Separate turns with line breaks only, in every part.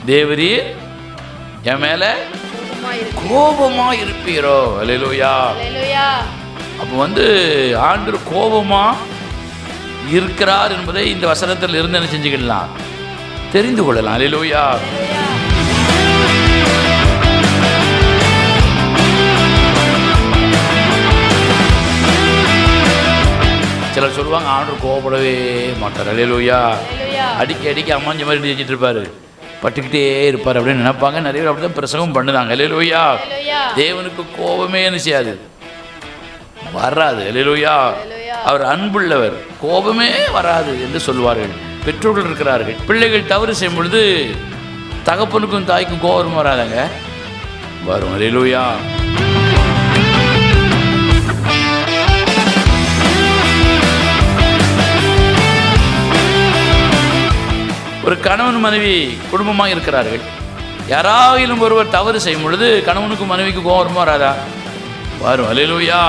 தேவரீர் என் மேல கோபமா இருப்பீரோ. அல்லேலூயா. அப்போ ஆண்டவர் கோபமா இருக்கிறார் என்பதை இந்த வசனத்தில் இருந்து என்ன செஞ்சுக்கலாம், தெரிந்து கொள்ளலாம். அல்லேலூயா. சிலர் சொல்லுவாங்க ஆண்டவர் கோபப்படவே மாட்டார். அல்லேலூயா. அடிக்க அம்மாஞ்ச மாதிரி செஞ்சுட்டு இருப்பாரு, பட்டுக்கிட்டே இருப்பார் அப்படின்னு நினைப்பாங்க. நிறைய பேர் அப்படி தான் பிரசங்கம் பண்ணுதாங்க. அல்லேலூயா. தேவனுக்கு கோபமே என்ன செய்யாது, வராது. அல்லேலூயா. அவர் அன்புள்ளவர், கோபமே வராது என்று சொல்வார்கள். பெற்றோர்கள் இருக்கிறார்கள், பிள்ளைகள் தவறு செய்யும் பொழுது தகப்பனுக்கும் தாய்க்கும் கோபம் வராதாங்க, வரும். அல்லேலூயா. ஒரு கணவன் மனைவி குடும்பமாக இருக்கிறார்கள். யாராயிலும் ஒருவர் தவறு செய்யும் பொழுது கணவனுக்கும் மனைவிக்கு கோபம் வராதா, வரும். அல்லேலூயா.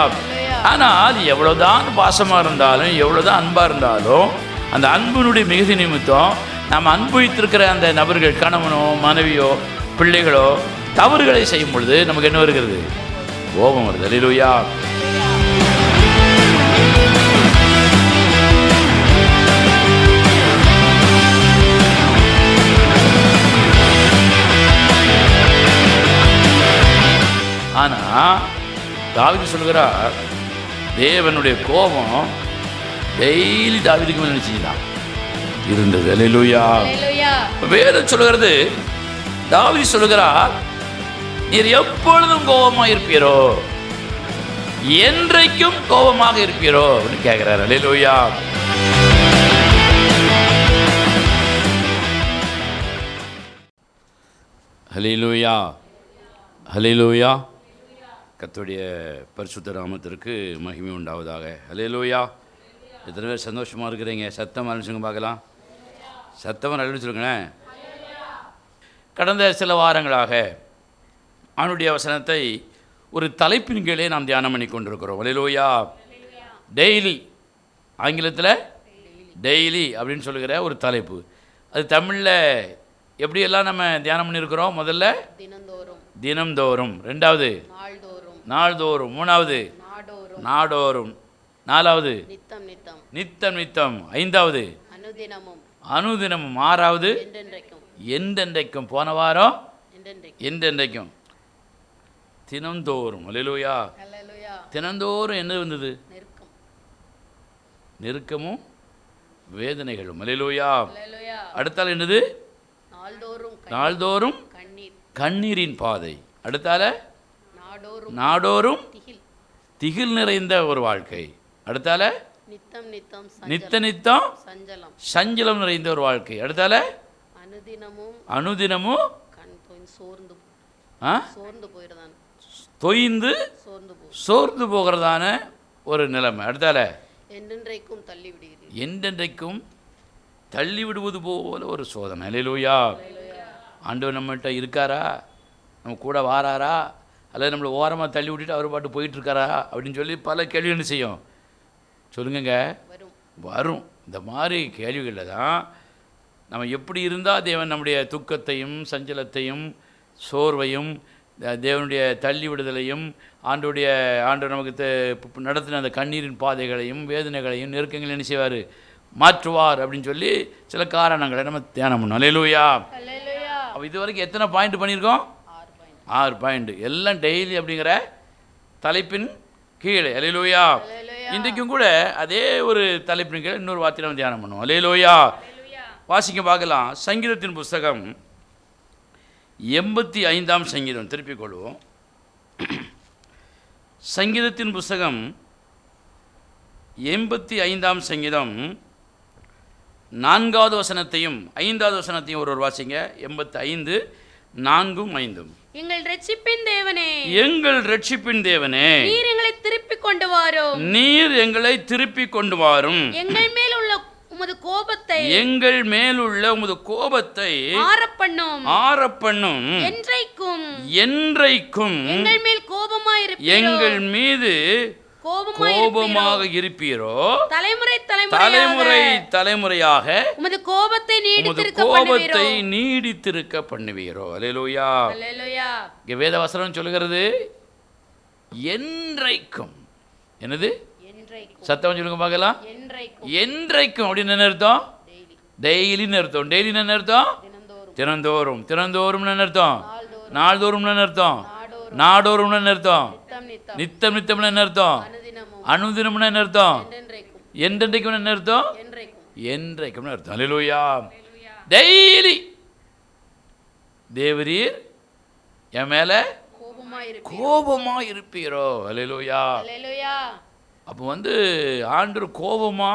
ஆனால் எவ்வளோதான் பாசமாக இருந்தாலும் எவ்வளோதான் அன்பாக இருந்தாலும் அந்த அன்பினுடைய மிகுதி நிமித்தம் நாம் அன்பு வைத்திருக்கிற அந்த நபர்கள், கணவனோ மனைவியோ பிள்ளைகளோ தவறுகளை செய்யும் பொழுது நமக்கு என்ன வருகிறது, கோபம் வருது. அல்லேலூயா. ஆனால் தாவீது சொல்கிறார், தேவனுடைய கோபம் டெய்லி தாவீதுக்கு மேலே நினைச்சுதான் இருந்தது. அல்லேலூயா. வேதம் சொல்கிறது, தாவீது சொல்கிறார், நீர் எப்பொழுதும் கோபமாக இருப்பீரோ, என்றைக்கும் கோபமாக இருப்பீரோ அப்படின்னு கேட்கிறார். அல்லேலூயா. அல்லேலூயா. அல்லேலூயா. கர்த்தருடைய பரிசுத்த நாமத்திற்கு மகிமை உண்டாவதாக. அல்லேலூயா. எத்தனை பேர் சந்தோஷமாக இருக்கிறீங்க? சத்தமாக அனுப்பிச்சுங்க பார்க்கலாம். சத்தமாக நல்ல சொல்லுங்களேன். கடந்த சில வாரங்களாக அவனுடைய வசனத்தை ஒரு தலைப்பின் கீழே நாம் தியானம் பண்ணி கொண்டிருக்கிறோம். அல்லேலூயா. டெய்லி, ஆங்கிலத்தில் டெய்லி அப்படின்னு சொல்லுகிற ஒரு தலைப்பு. அது தமிழில் எப்படியெல்லாம் நம்ம தியானம் பண்ணியிருக்கிறோம்? முதல்ல தினம்தோறும், ரெண்டாவது நாள்தோறும், மூணாவது நாடோறும், நாலாவது நித்தம் நித்தம், ஐந்தாவது அனுதினமும், ஆறாவது என்றென்றைக்கும், போன வாரம் என்றென்றைக்கும், தினந்தோறும். அல்லேலூயா. தினந்தோறும் என்ன வந்தது? நெருக்கமும் வேதனைகளும். அல்லேலூயா. அடுத்தால் என்னது? நாள்தோறும் கண்ணீரின் பாதை. அடுத்தால நாடோறும் திகில் நிறைந்த ஒரு வாழ்க்கை. அடுத்தால நித்த நித்தம் சஞ்சலம் நிறைந்த ஒரு வாழ்க்கை. அடுத்தால அனுதினமும் தொய்ந்து சோர்ந்து போகிறதான ஒரு நிலைமை. அடுத்தால என்றென்றைக்கும் தள்ளி விடுவது போல ஒரு சோதனை. அல்லேலூயா. ஆண்டவர் நம்மகிட்ட இருக்காரா, நம்ம கூட வாராரா, அல்லது நம்மளை ஓரமாக தள்ளி விட்டுட்டு அவர் பாட்டு போயிட்டுருக்காரா அப்படின்னு சொல்லி பல கேள்வி என்ன செய்யும், சொல்லுங்க, வரும். இந்த மாதிரி கேள்விகளில் தான் நம்ம எப்படி இருந்தால் தேவன் நம்முடைய துக்கத்தையும் சஞ்சலத்தையும் சோர்வையும் தேவனுடைய தள்ளி விடுதலையும் ஆண்டவர் நமக்கு நடத்தின அந்த கண்ணீரின் பாதைகளையும் வேதனைகளையும் நெருக்கங்களையும் என்ன செய்வார், மாற்றுவார் அப்படின்னு சொல்லி சில காரணங்களை நம்ம தியானம் பண்ணோம். அல்லேலூயா. அப்போ இது வரைக்கும் எத்தனை பாயிண்ட் பண்ணியிருக்கோம்? 6 பாயிண்ட். எல்லாம் டெய்லி அப்படிங்கிற தலைப்பின் கீழே. அல்லேலூயா. இன்றைக்கும் கூட அதே ஒரு தலைப்பின் கீழே இன்னொரு வார்த்தையை நம்ம தியானம் பண்ணுவோம். அல்லேலூயா. வாசிக்க பார்க்கலாம். சங்கீதத்தின் புஸ்தகம் 85ஆம் சங்கீதம். திருப்பிக் கொள்வோம். சங்கீதத்தின் புஸ்தகம் 85ஆம் சங்கீதம் 4வது வசனத்தையும் 5வது வசனத்தையும் ஒரு வாசிங்க. 85 4 5.
எங்கள் ரட்சிப்பின் தேவனே,
எங்கள் ரட்சிப்பின் தேவனே,
நீர் எங்களை திருப்பி கொண்டு வாரும்,
நீர் எங்களை திருப்பி கொண்டு வாரும்,
எங்கள் மேல் உள்ள உமது கோபத்தை,
எங்கள் மேலுள்ள உமது கோபத்தை ஆரப்பண்ணும்,
என்றைக்கும்
என்றைக்கும்
எங்கள் மேல் கோபமாயிருப்பீரோ,
எங்கள் மீது கோபமாக இருப்பீரோ,
தலைமுறை
தலைமுறை தலைமுறையாக
உமது கோபத்தை
நீடித்திருக்க பண்ணுவீரோ. அல்லேலூயா.
அல்லேலூயா.
இங்கே வேத வசனம் சொல்லுகிறது என்றைக்கும். என்னது? சத்தம் சொல்லுங்க பார்க்கலாம். என்றைக்கும் அப்படின்னு என்ன அர்த்தம்? டெய்லின்னு அர்த்தம். டெய்லின்னு என்ன அர்த்தம்? தினந்தோறும். தினந்தோறும் என்ன அர்த்தம்? நாள்தோறும் என்ன அர்த்தம்? நாடோறும் என்ன அர்த்தம்? நித்தம் நித்தம் என்ன அர்த்தம்? அனுதினம் என்ன அர்த்தம்? என்றைக்கும் என்ன அர்த்தம்? என்றைக்கும் அர்த்தம். அல்லேலூயா. டெய்லி தேவரீர் என் மேல கோபமா இருப்பீரோ. அல்லேலூயா. அப்போ ஆண்டவர் கோபமா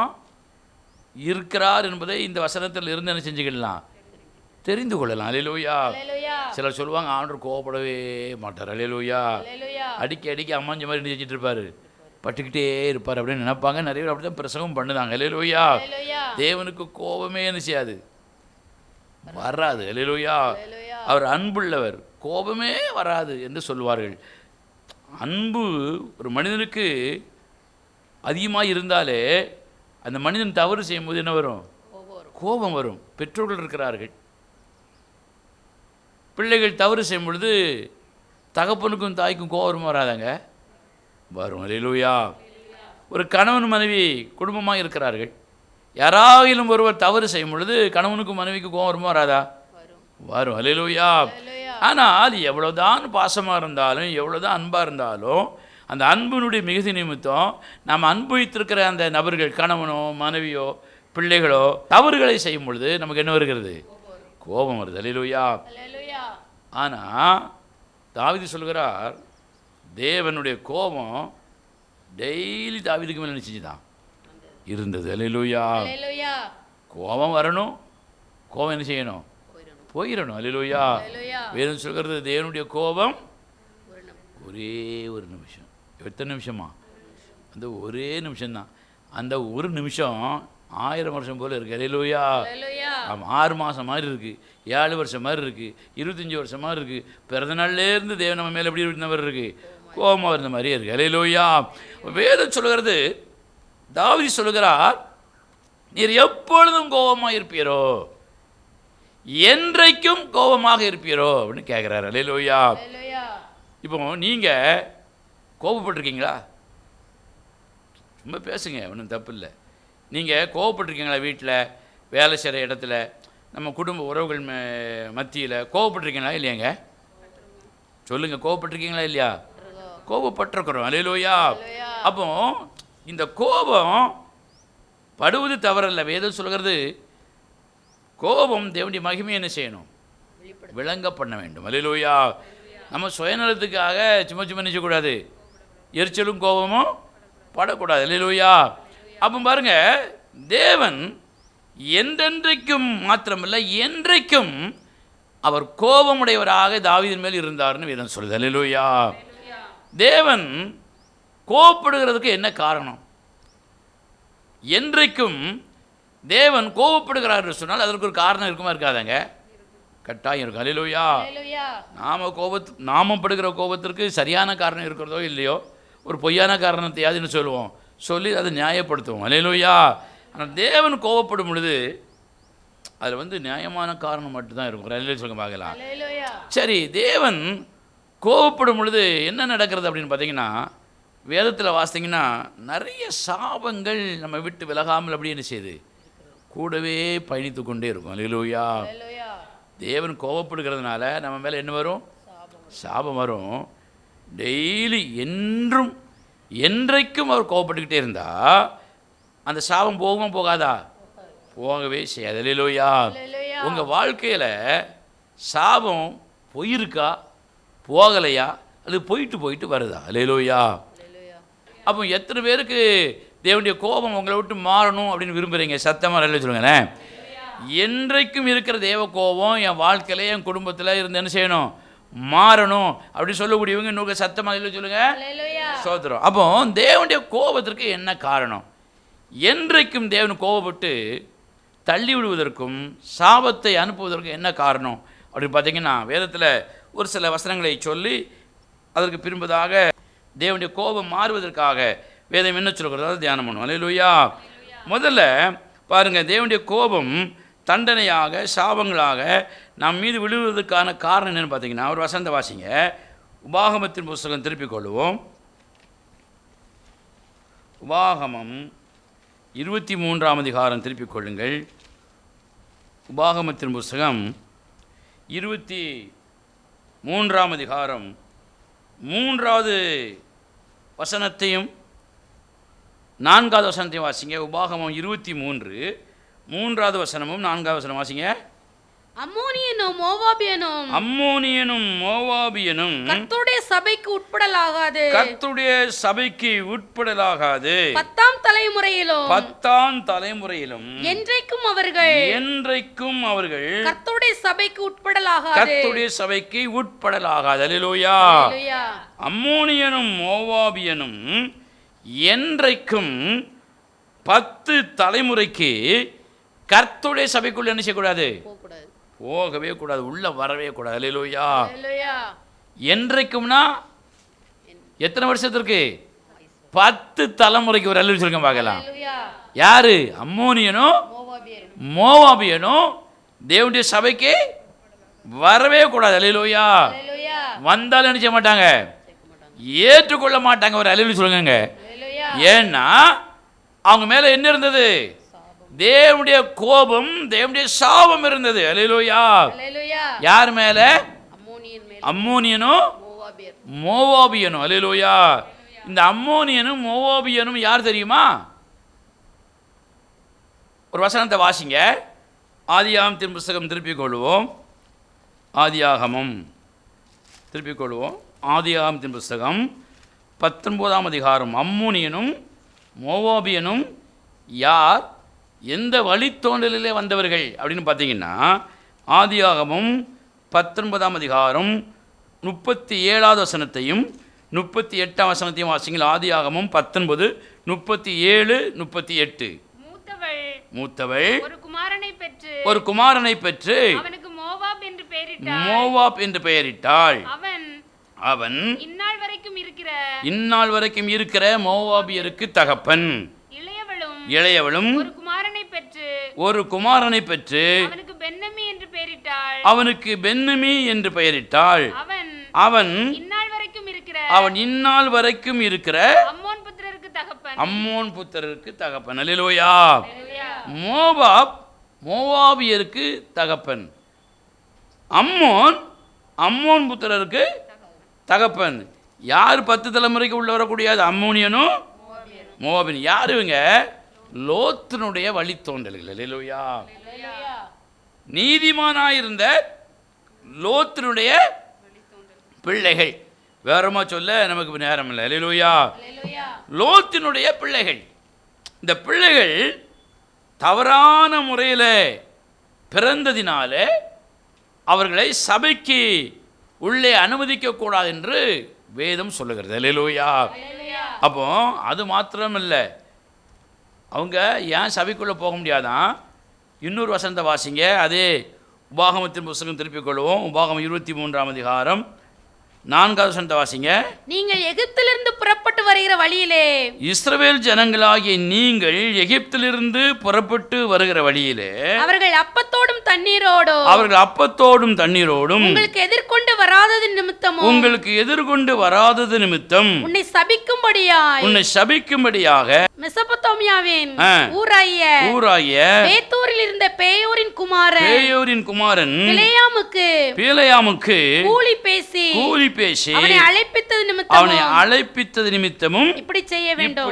இருக்கிறார் என்பதை இந்த வசனத்தில் இருந்து என்ன செஞ்சுக்கலாம்? தெரிந்து கொள்ளலாம். அல்லேலூயா. சிலர் சொல்லுவாங்க ஆண்டவர் கோபப்படவே மாட்டார். அல்லேலூயா. அடிக்கடி அம்மாஞ்ச மாதிரி செஞ்சுட்டு இருப்பாரு, பட்டுக்கிட்டே இருப்பார் அப்படின்னு நினைப்பாங்க. நிறைய பேர் அப்படி தான் பிரசங்கம் பண்ணுதாங்க. அல்லேலூயா. தேவனுக்கு கோபமே என்ன செய்யாது, வராது. அல்லேலூயா. அவர் அன்புள்ளவர், கோபமே வராது என்று சொல்வார்கள். அன்பு ஒரு மனிதனுக்கு அதிகமாக இருந்தாலே அந்த மனிதன் தவறு செய்யும்போது என்ன வரும்? கோபம் வரும். பெற்றோர்கள் இருக்கிறார்கள், பிள்ளைகள் தவறு செய்யும் பொழுது தகப்பனுக்கும் தாய்க்கும் கோபம் வராதாங்க? வரும். அல்லேலூயா. ஒரு கணவன் மனைவி குடும்பமாக இருக்கிறார்கள், யாராயிலும் ஒருவர் தவறு செய்யும் பொழுது கணவனுக்கும் மனைவிக்கும் கோபம் வருமா வராதா? வரும். அல்லேலூயா. ஆனால் எவ்வளோதான் பாசமாக இருந்தாலும் எவ்வளோதான் அன்பாக இருந்தாலும் அந்த அன்பினுடைய மிகுதி நிமித்தம் நாம் அனுபவித்திருக்கிற அந்த நபர்கள், கணவனோ மனைவியோ பிள்ளைகளோ தவறுகளை செய்யும் பொழுது நமக்கு என்ன வருகிறது? கோபம் வருது. அல்லேலூயா. ஆனால் தாவீது சொல்கிறார், தேவனுடைய கோபம் டெய்லி தாவீதுக்கு மேலே நினைச்சுதான் இருந்தது. அல்லேலூயா. கோபம் வரணும், கோபம் என்ன செய்யணும்? போயிடணும். அல்லேலூயா. வேதம் சொல்கிறது தேவனுடைய கோபம் ஒரே ஒரு நிமிஷம். எத்தனை நிமிஷமா? அந்த ஒரே நிமிஷம்தான். அந்த ஒரு நிமிஷம் 1000 வருஷம் போல் இருக்குது. அல்லேலூயா. ஆமாம், 6 மாதம் மாதிரி இருக்குது, 7 வருஷம் மாதிரி இருக்குது, 25 வருஷம் மாதிரி இருக்குது. பிறந்த நாள்லேருந்து தேவன் நம்ம மேலே எப்படி இருந்த மாதிரி இருக்குது? கோபமாக இருந்த மாதிரியே இருக்குது. அல்லேலூயா. வேதம் சொல்லுகிறது, தாவீது சொல்லுகிறார், நீர் எப்பொழுதும் கோபமாக இருப்பீரோ, என்றைக்கும் கோபமாக இருப்பீரோ அப்படின்னு கேட்குறாரு. அல்லேலூயா. இப்போ நீங்கள் கோபப்பட்டிருக்கீங்களா? ரொம்ப பேசுங்க, ஒன்றும் தப்பு இல்லை. நீங்கள் கோபப்பட்டிருக்கீங்களா? வீட்டில், வேலை செய்கிற இடத்துல, நம்ம குடும்ப உறவுகள் மத்தியில் கோபப்பட்டிருக்கீங்களா இல்லையாங்க? சொல்லுங்கள், கோபப்பட்டிருக்கீங்களா இல்லையா? கோபப்பட்டிருக்கிறோம். அல்லேலூயா. அப்போ இந்த கோபம் படுவது தவறல்ல. வேதம் சொல்கிறது கோபம் தேவனுடைய மகிமை என்ன செய்யணும்? விளங்க பண்ண வேண்டும். அல்லேலூயா. நம்ம சுயநலத்துக்காக சும்மா சும்மா நினைச்சக்கூடாது, எரிச்சலும் கோபமும் படக்கூடாது. அல்லேலூயா. அப்போ பாருங்க, தேவன் என்றென்றைக்கும் மாத்திரமில்லை என்றைக்கும் அவர் கோபமுடையவராக தாவீதின் மேல் இருந்தார்னு வேதம் சொல்லுது. அல்லேலூயா. தேவன் கோபப்படுகிறதுக்கு என்ன காரணம்? என்றைக்கும் தேவன் கோபப்படுகிறார் என்று சொன்னால் அதற்கு ஒரு காரணம் இருக்குமா இருக்காதாங்க? கட்டாயம் இருக்கும். அல்லேலூயா. நாம படுகிற கோபத்திற்கு சரியான காரணம் இருக்கிறதோ இல்லையோ, ஒரு பொய்யான காரணத்தையாதுன்னு சொல்லுவோம், சொல்லி அதை நியாயப்படுத்துவோம். அல்லேலூயா. ஆனால் தேவன் கோபப்படும் பொழுது அதில் நியாயமான காரணம் மட்டும்தான் இருக்கும். அல்லேலூயா சொல்லுங்க பார்க்கலாம். சரி, தேவன் கோபப்படும் பொழுது என்ன நடக்கிறது அப்படின்னு பார்த்தீங்கன்னா, வேதத்தில் வாசித்தீங்கன்னா நிறைய சாபங்கள் நம்ம விட்டு விலகாமல் அப்படி என்ன செய்யுது? கூடவே பயணித்து கொண்டே இருக்கும். அல்லேலூயா. தேவன் கோபப்படுகிறதுனால நம்ம மேலே என்ன வரும்? சாபம் வரும். டெய்லி என்றும் என்றைக்கும் அவர் கோபப்பட்டுக்கிட்டே இருந்தால் அந்த சாபம் போகவும் போகாதா? போகவே செய்யாது. அல்லேலூயா. உங்கள் வாழ்க்கையில் சாபம் போயிருக்கா, போகலையா, அது போயிட்டு போயிட்டு வருதா? அல்லேலூயா. அப்போ எத்தனை பேருக்கு தேவனுடைய கோபம் உங்களை விட்டு மாறணும் அப்படின்னு விரும்புகிறீங்க? சத்தமாக நல்ல சொல்லுங்களேன். என்றைக்கும் இருக்கிற தேவ கோபம் என் வாழ்க்கையில், என் குடும்பத்தில் இருந்து என்ன செய்யணும்? மாறணும் அப்படின்னு சொல்லக்கூடியவங்க இன்னொரு சத்தமாக இல்லை சொல்லுங்க. சோதரம். அப்போ தேவனுடைய கோபத்திற்கு என்ன காரணம்? என்றைக்கும் தேவன் கோபப்பட்டு தள்ளி விடுவதற்கும் சாபத்தை அனுப்புவதற்கும் என்ன காரணம் அப்படின்னு பார்த்தீங்கன்னா, வேதத்தில் ஒரு சில வசனங்களை சொல்லி அதற்கு பின்பதாக தேவனுடைய கோபம் மாறுவதற்காக வேதம் என்ன சொல்கிறதோ தியானம் பண்ணுவோம். அல்லேலூயா. முதல்ல பாருங்கள், தேவனுடைய கோபம் தண்டனையாக சாபங்களாக நம் மீது விழுவதற்கான காரணம் என்னென்னு பார்த்தீங்கன்னா, ஒரு வசனத்தை வாசிங்க. உபாகமத்தின் புஸ்தகம் திருப்பிக் கொள்வோம். உபாகமம் 23ஆம் அதிகாரம் திருப்பிக் கொள்ளுங்கள். உபாகமத்தின் புஸ்தகம் 23ஆம் அதிகாரம் 3வது வசனத்தையும் 4வது வசனத்தையும் வாசிங்க. உபாகமம் 23 3வது வசனமும் 4வது வசனம் வாசிங்க.
அம்மோனியனும் மோவாபியனும்
கர்த்தருடைய
சபைக்கு உட்படலாகாது.
கர்த்தருடைய சபைக்கு உட்படலாகாது.
10ஆம் தலைமுறையிலும்
என்றைக்கும் அவர்கள்
கர்த்தருடைய சபைக்கு உட்படலாகாது.
கர்த்தருடைய சபைக்கு உட்படலாகாது. அல்லேலூயா. அம்மோனியனும் மோவாபியனும் என்றைக்கும் 10 தலைமுறைக்கு கர்த்தருடைய சபைக்குள்ள என்ன செய்யக்கூடாது? போகவே கூடாது, உள்ள வரவே கூடாது. அல்லேலூயா. என்றைக்கும்னா எத்தனை வருஷத்திற்கு? 10 தலைமுறைக்கு. ஒரு அல்லேலூயா சொல்லுங்க பார்க்கலாம். யாரு? அம்மோனியனும் மோவாபியனும் தேவனுடைய சபைக்கு வரவே கூடாது. அல்லேலூயா. வந்தாலும் என்ன செய்ய மாட்டாங்க? ஏற்றுக்கொள்ள மாட்டாங்க. ஒரு அல்லேலூயா சொல்லுங்க. ஏன்னா அவங்க மேல என்ன இருந்தது? தேவனுடைய கோபம், தேவனுடைய சாபம் இருந்தது. அல்லேலூயா. யார் மேல? அம்மோனியனும் மோவாபியனும். அல்லேலூயா. இந்த அம்மோனியனும் மோவாபியனும் யார் தெரியுமா? ஒரு வசனத்தை வாசிங்க. ஆதியாகமத்தின் புஸ்தகம் திருப்பிக் கொள்வோம். ஆதியாகமத்தின் புஸ்தகம் 19ஆம் அதிகாரம். அம்மோனியனும் மோவாபியனும் யார்? எந்த வழித்தோன்றலிலே வந்தவர்கள் அப்படின்னு பார்த்தீங்கன்னா, ஆதியாகமம் 19ஆம் அதிகாரம் 37வது வசனத்தையும் 38ஆம் வசனத்தையும் வாசிங்கள். ஆதியாகமம் 19 37 38. மூத்தவள் ஒரு குமாரனை பெற்று
அவனுக்கு மோவாப் என்று பெயரிட்டாள்.
அவன் இந்நாள் வரைக்கும் இருக்கிற மோவாபியருக்கு தகப்பன். இளையவளும் ஒரு குமாரனை பெற்று அவனுக்கு பென்னமி என்று பெயரிட்டாள். அவன் இந்நாள் வரைக்கும் இருக்கிற அம்மோன் புத்திரருக்கு தகப்பன். அல்லேலூயா. மோவாபியருக்கு தகப்பன். அம்மோன் புத்திரருக்கு தகப்பன். யார் 10 தலைமுறைக்கு உள்ள வரக்கூடியது? அம்மோனியனும் மோவாபியனும். யார் இவங்க? லோத்தினுடைய வழித்தோன்றல்கள். அல்லேலூயா. நீதிமானாயிருந்த லோத்தினுடைய பிள்ளைகள். வேறமா சொல்ல நமக்கு நேரம் இல்லை. அல்லேலூயா. லோத்தினுடைய பிள்ளைகள். இந்த பிள்ளைகள் தவறான முறையில் பிறந்ததினால அவர்களை சபைக்கு உள்ளே அனுமதிக்கக்கூடாது என்று வேதம் சொல்லுகிறது. அல்லேலூயா. அப்போ அது மாத்திரமில்லை, அவங்க ஏன் சபைக்குள்ளே போக முடியாதான்? இன்னொரு வசனத்தை வாசிங்க. அதே உபாகமத்தின் புஸ்தகம் திருப்பிக் கொள்வோம். உபாகமம் 23ஆம் அதிகாரம் 4வது வசனத்தை வாசிங்க.
நீங்கள் எகிப்திலிருந்து புறப்பட்டு வருகிற வழியிலே,
இஸ்ரவேல் ஜனங்களாகிய நீங்கள் எகிப்திலிருந்து புறப்பட்டு வருகிற வழியிலே
அவர்கள் அப்பத்தோடும் தண்ணீரோடும் உங்களுக்கு எதிர்கொண்டு வராதது நிமித்தம் உன்னை சபிக்கும்படியாக மெசொப்பொத்தாமியாவின் ஊராகிய பேத்தூரில் இருந்த பேயோரின் குமாரன் பிலேயாமுக்கு கூலி பேசி அவனை அழைப்பித்தது நிமித்தமும் இப்படி செய்ய வேண்டும்.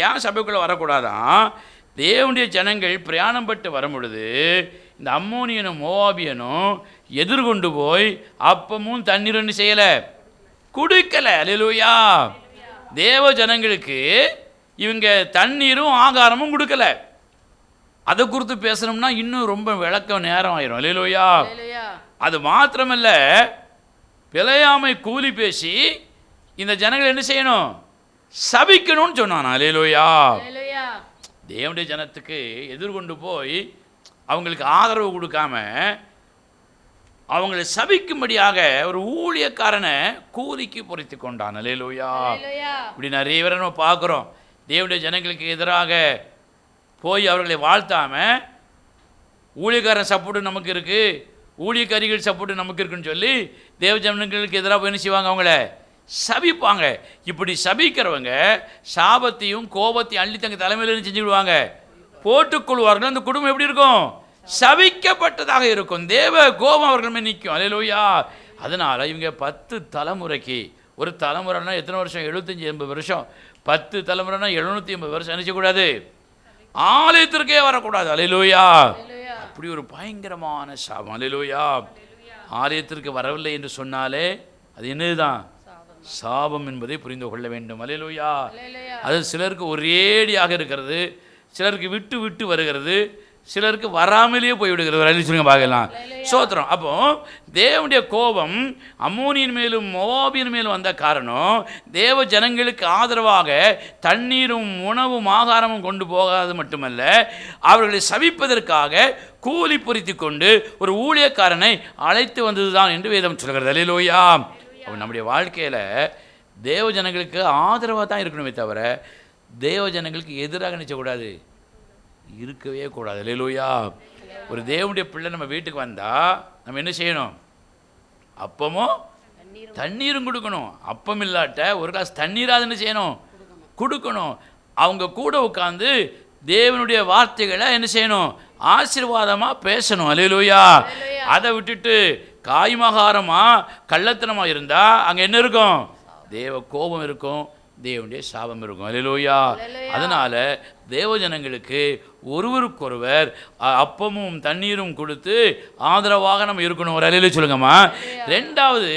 ஏன் சபைக்குள்ள வரக்கூடாதான்? தேவனுடைய ஜனங்கள் பிரயாணம் பட்டு வரும் பொழுது இந்த அம்மோனியனும் மோவாபியனும் எதிர்கொண்டு போய் அப்பமும் தண்ணீர் ஒன்று செய்யலை, குடிக்கல. அல்லேலூயா. தேவ ஜனங்களுக்கு இவங்க தண்ணீரும் ஆகாரமும் கொடுக்கல. அதை குறித்து பேசணும்னா இன்னும் ரொம்ப விளக்க நேரம் ஆயிரும். அல்லேலூயா. அது மாத்திரமல்ல, பிலேயாமை கூலி பேசி இந்த ஜனங்கள் என்ன செய்யணும்? சபிக்கணும்னு சொன்னான். அல்லேலூயா. தேவனுடைய ஜனத்துக்கு எதிர்கொண்டு போய் அவங்களுக்கு ஆதரவு கொடுக்காம அவங்களை சபிக்கும்படியாக ஒரு ஊழியக்காரனை கூலிக்கு பொறித்து கொண்டான். அல்லேலூயா. இப்படி நிறைய பேரை நம்ம பார்க்குறோம். தேவனுடைய ஜனங்களுக்கு எதிராக போய் அவர்களை வாழ்த்தாமல் ஊழியக்காரன் சப்போர்ட்டு நமக்கு இருக்குது, ஊழியக்காரிகள் சப்போர்ட்டு நமக்கு இருக்குன்னு சொல்லி தேவ ஜனங்களுக்கு எதிராக போய் என்ன செய்வாங்க, அவங்கள சபிப்பாங்க. இப்படி சபிக்கிறவங்க சாபத்தையும் கோபத்தையும் அள்ளி தங்க தலைமையில் செஞ்சுடுவாங்க, போட்டுக்கொள்வார்கள். அந்த குடும்பம் எப்படி இருக்கும்? சபிக்கப்பட்டதாக இருக்கும். தேவ கோபம் அவர்கள் மேல் நிற்கும். அல்லேலூயா. அதனால் இவங்க 10 தலைமுறைக்கு, ஒரு தலைமுறைனா எத்தனை வருஷம்? 75-80 வருஷம். 10 தலைமுறைனா 780 வருஷம் நினைச்சக்கூடாது, ஆலயத்திற்கே வரக்கூடாது. அல்லேலூயா. அப்படி ஒரு பயங்கரமான சாபம். அல்லேலூயா. ஆலயத்திற்கு வரவில்லை என்று சொன்னாலே அது என்னதுதான்? சாபம் என்பதை புரிந்து கொள்ள வேண்டும். அல்லேலூயா. அது சிலருக்கு ஒரேடியாக இருக்கிறது, சிலருக்கு விட்டு விட்டு வருகிறது, சிலருக்கு வராமலேயே போய்விடுகிறது. அள்ளி சொல்லுங்க பார்க்கலாம். சோத்திரம். அப்போ தேவனுடைய கோபம் அம்மோனியின் மேலும் மோவாபின் மேலும் வந்த காரணம், தேவ ஜனங்களுக்கு ஆதரவாக தண்ணீரும் உணவும் ஆகாரமும் கொண்டு போகாது மட்டுமல்ல, அவர்களை சபிப்பதற்காக கூலி பொறித்து கொண்டு ஒரு ஊழியக்காரனை அழைத்து வந்ததுதான் என்று வேதம் சொல்கிறது. அல்லேலூயா. அப்போ நம்முடைய வாழ்க்கையில் தேவ ஜனங்களுக்கு ஆதரவாக தான் இருக்கணுமே தவிர தேவ ஜனங்களுக்கு எதிராக நினைச்சக்கூடாது, இருக்கவே கூடாது. அல்லேலூயா. ஒரு தேவனுடைய பிள்ளை நம்ம வீட்டுக்கு வந்தால் நம்ம என்ன செய்யணும்? அப்பமும் தண்ணீரும் கொடுக்கணும். அப்பம் இல்லாட்ட ஒரு கிளாஸ் தண்ணீராக என்ன செய்யணும்? கொடுக்கணும். அவங்க கூட உட்காந்து தேவனுடைய வார்த்தைகளை என்ன செய்யணும்? ஆசீர்வாதமாக பேசணும். அல்லேலூயா. அதை விட்டுட்டு காய்மகாரமாக கள்ளத்தனமாக இருந்தால் அங்கே என்ன இருக்கும்? தேவ கோபம் இருக்கும், தேவனுடைய சாபம் இருக்கும். அல்லேலூயா. அதனால் தேவ ஜனங்களுக்கு ஒருவருக்கொருவர் அப்பமும் தண்ணீரும் கொடுத்து ஆதரவாக நம்ம இருக்கணும். ஒரு அல்லேலூயா சொல்லுங்கம்மா. ரெண்டாவது,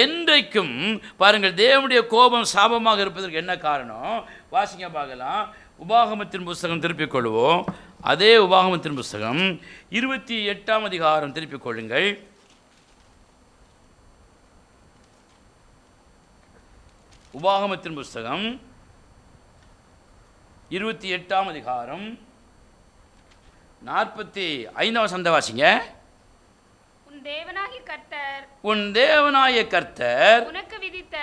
என்றைக்கும் பாருங்கள், தேவனுடைய கோபம் சாபமாக இருப்பதற்கு என்ன காரணம்? வாசிங்க பார்க்கலாம். உபாகமத்தின் புஸ்தகம் திருப்பிக் கொள்வோம். அதே உபாகமத்தின் புஸ்தகம் 28ஆம் அதிகாரம் திருப்பிக் கொள்ளுங்கள். உபாகமத்தின் புஸ்தகம் 28ஆம் அதிகாரம் 45ஆம் வசனத்தை வாசிங்க.
உன்
தேவனாகிய கர்த்தர்
உனக்கு விதித்த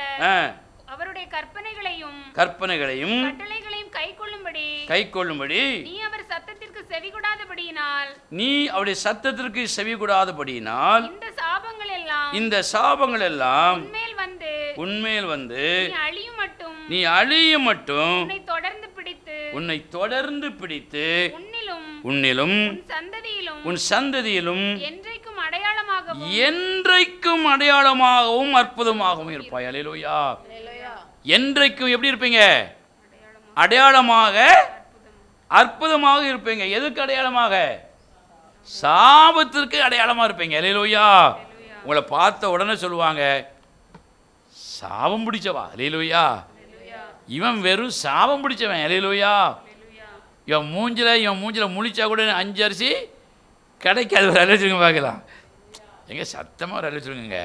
அவருடைய கற்பனைகளையும் கட்டளைகளையும் கைக்கொள்ளும்படி நீ அவர் சத்தத்திற்கு செவிகொடாதபடியினால் இந்த சாபங்கள் எல்லாம் உன்மேல் வந்து நீ அழியும் மட்டும் உன்னை தொடர்ந்து பிடித்து உன்னிலும் உன் சந்ததியிலும் என்றைக்கும் அடையாளமாகவும் அற்புதமாகவும் இருப்பாய். அல்லேலூயா. என்றைக்கும் எப்படி இருப்பீங்க? அடையாளமாக அற்புதமாக இருப்பீங்க. எதுக்கு அடையாளமாக? சாபத்திற்கு அடையாளமாக இருப்பீங்க. அல்லேலூயா. உங்களை பார்த்த உடனே சொல்லுவாங்க, சாபம் பிடிச்சவா. அல்லேலூயா. இவன் வெறும் சாபம் பிடிச்சவன். அல்லேலூயா. இவன் மூஞ்சில் முழிச்சா கூட 5 அரிசி கிடைக்காது. ஒரு அழைச்சிருங்க பார்க்கலாம். எங்க சத்தமாக ஒரு அழைச்சிருங்க.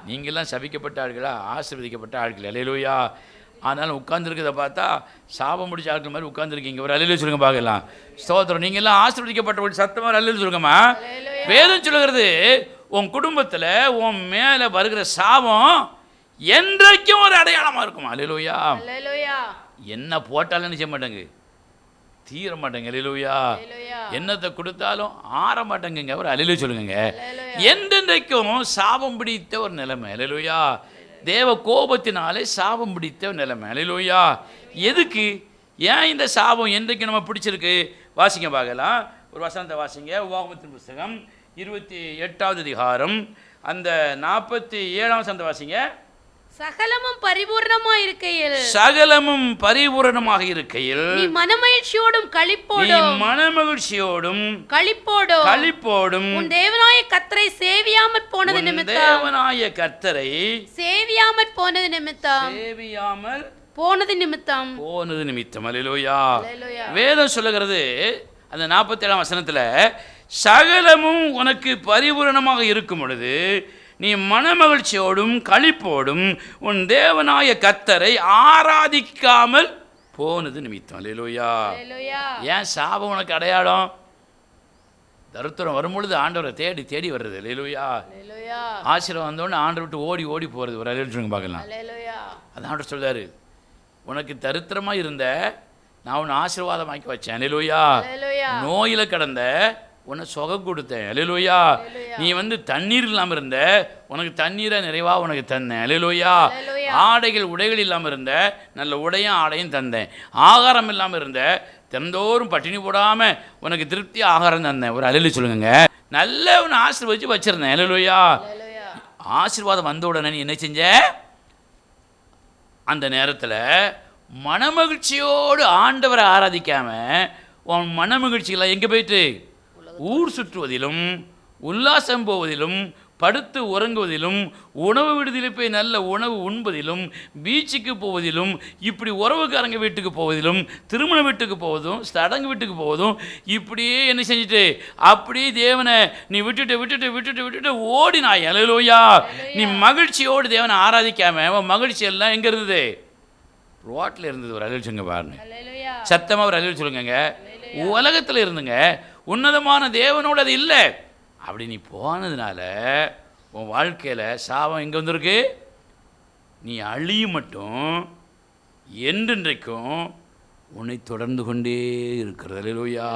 நீங்கள்லாம் சபிக்கப்பட்ட ஆட்களா, ஆசீர்வதிக்கப்பட்ட ஆட்கள். அல்லேலூயா. ஆனாலும் உட்கார்ந்துருக்கிறத பார்த்தா சாபம் முடிச்ச ஆட்கள் மாதிரி உட்கார்ந்துருக்கீங்க. ஒரு அல்லேலூயா சொல்லுங்க பார்க்கலாம். ஸ்தோத்திரம். நீங்கள்லாம் ஆசீர்வதிக்கப்பட்ட சத்தமாக ஒரு அல்லேலூயா சொல்லுங்கம்மா. வேதம் சொல்லுகிறது, உன் குடும்பத்தில் உன் மேலே வருகிற சாபம் என்றைக்கும் ஒரு அடையாளமாக இருக்குமா. அல்லேலூயா. என்ன போட்டாலும் நினைச்ச மாட்டேங்க, தீர மாட்டேங்க. அல்லேலூயா. என்னத்தை கொடுத்தாலும் ஆற மாட்டேங்க. ஒரு அல்லேலூயா சொல்லுங்க. என்றென்றைக்கும் சாபம் பிடித்த ஒரு நிலைமை. அல்லேலூயா. தேவ கோபத்தினாலே சாபம் பிடித்த ஒரு நிலைமை. அல்லேலூயா. எதுக்கு, ஏன் இந்த சாபம் என்றைக்கு நம்ம பிடிச்சிருக்கு? வாசிங்க பார்க்கலாம். ஒரு வசனத்தை வாசிங்க. உபாகமத்தின் புஸ்தகம் 28ஆவது அதிகாரம் அந்த 47ஆம் வசனத்தை வாசிங்க.
சகலமும் பரிபூர்ணமாக
இருக்கையில்
நீ மனமகிழ்ச்சியோடும்
களிப்போடும்
உன் தேவனாகிய கர்த்தரை சேவியாமற் போனது
நிமித்தம். அல்லேலூயா. வேதம் சொல்லுகிறது அந்த 47ஆம் வசனத்தில், சகலமும் உனக்கு பரிபூரணமாக இருக்கும் பொழுது நீ மனமகிழ்ச்சியோடும் களிப்போடும் உன் தேவனாய கர்த்தரை ஆராதிக்காமல் போனது நிமித்தம். அல்லேலூயா. ஏன் சாபம் உனக்கு அடையாளம்? தரித்திரம் வரும்பொழுது ஆண்டவரை தேடி தேடி வர்றது. அல்லேலூயா. ஆசீர்வாதம் வந்தோடனே ஆண்டவர் விட்டு ஓடி ஓடி போகிறது. ஒரு அல்லேலூயா பார்க்கலாம். அது ஆண்டவர் சொல்றாரு, உனக்கு தரித்திரமாக இருந்த நான் உன்னை ஆசீர்வாதமாக்கி வச்சேன். அல்லேலூயா. நோயில் கடந்த உன்னை சுகம் கொடுத்தேன். அல்லேலூயா. நீ தண்ணீர் இல்லாமல் இருந்த உனக்கு தண்ணீரை நிறைவாக உனக்கு தந்தேன். அல்லேலூயா. ஆடைகள் உடைகள் இல்லாமல் இருந்த நல்ல உடையும் ஆடையும் தந்தேன். ஆகாரம் இல்லாமல் இருந்த தினந்தோறும் பட்டினி போடாமல் உனக்கு திருப்தி ஆகாரம் தந்தேன். ஒரு அல்லேலூயா சொல்லுங்க. நல்ல உன்னை ஆசீர்வதிச்சு வச்சிருந்தேன். அல்லேலூயா. ஆசீர்வாதம் வந்த உடனே நீ என்ன செஞ்ச? அந்த நேரத்தில் மனமகிழ்ச்சியோடு ஆண்டவரை ஆராதிக்காம உன் மனமகிழ்ச்சிகளை எங்கே போயிட்டு ஊர் சுற்றுவதிலும் உல்லாசம் போவதிலும் படுத்து உறங்குவதிலும் உணவு விடுதியில் போய் நல்ல உணவு உண்பதிலும் பீச்சுக்கு போவதிலும் இப்படி உறவுக்காரங்க வீட்டுக்கு போவதிலும் திருமண வீட்டுக்கு போவதும் சடங்கு வீட்டுக்கு போவதும் இப்படியே என்ன செஞ்சுட்டு அப்படியே தேவனை நீ விட்டுட்டு விட்டுட்டு விட்டுட்டு விட்டுட்டு ஓடினாய். அல்லேலூயா. நீ மகிழ்ச்சியோடு தேவனை ஆராதிக்காம உன் மகிழ்ச்சி எல்லாம் எங்கே இருந்தது? ரோட்டில் இருந்தது. ஒரு அல்லேலூயா சொல்லுங்க பாருங்க. சத்தமாக ஒரு அல்லேலூயா சொல்லுங்க. உலகத்தில் இருந்துங்க, உன்னதமான தேவனோடு அது இல்லை. அப்படி நீ போனதுனால உன் வாழ்க்கையில் சாபம் எங்கே வந்திருக்கு? நீ அழியும் மட்டும் என்றென்றைக்கும் உன்னை தொடர்ந்து கொண்டே இருக்கிறது. அல்லேலூயா.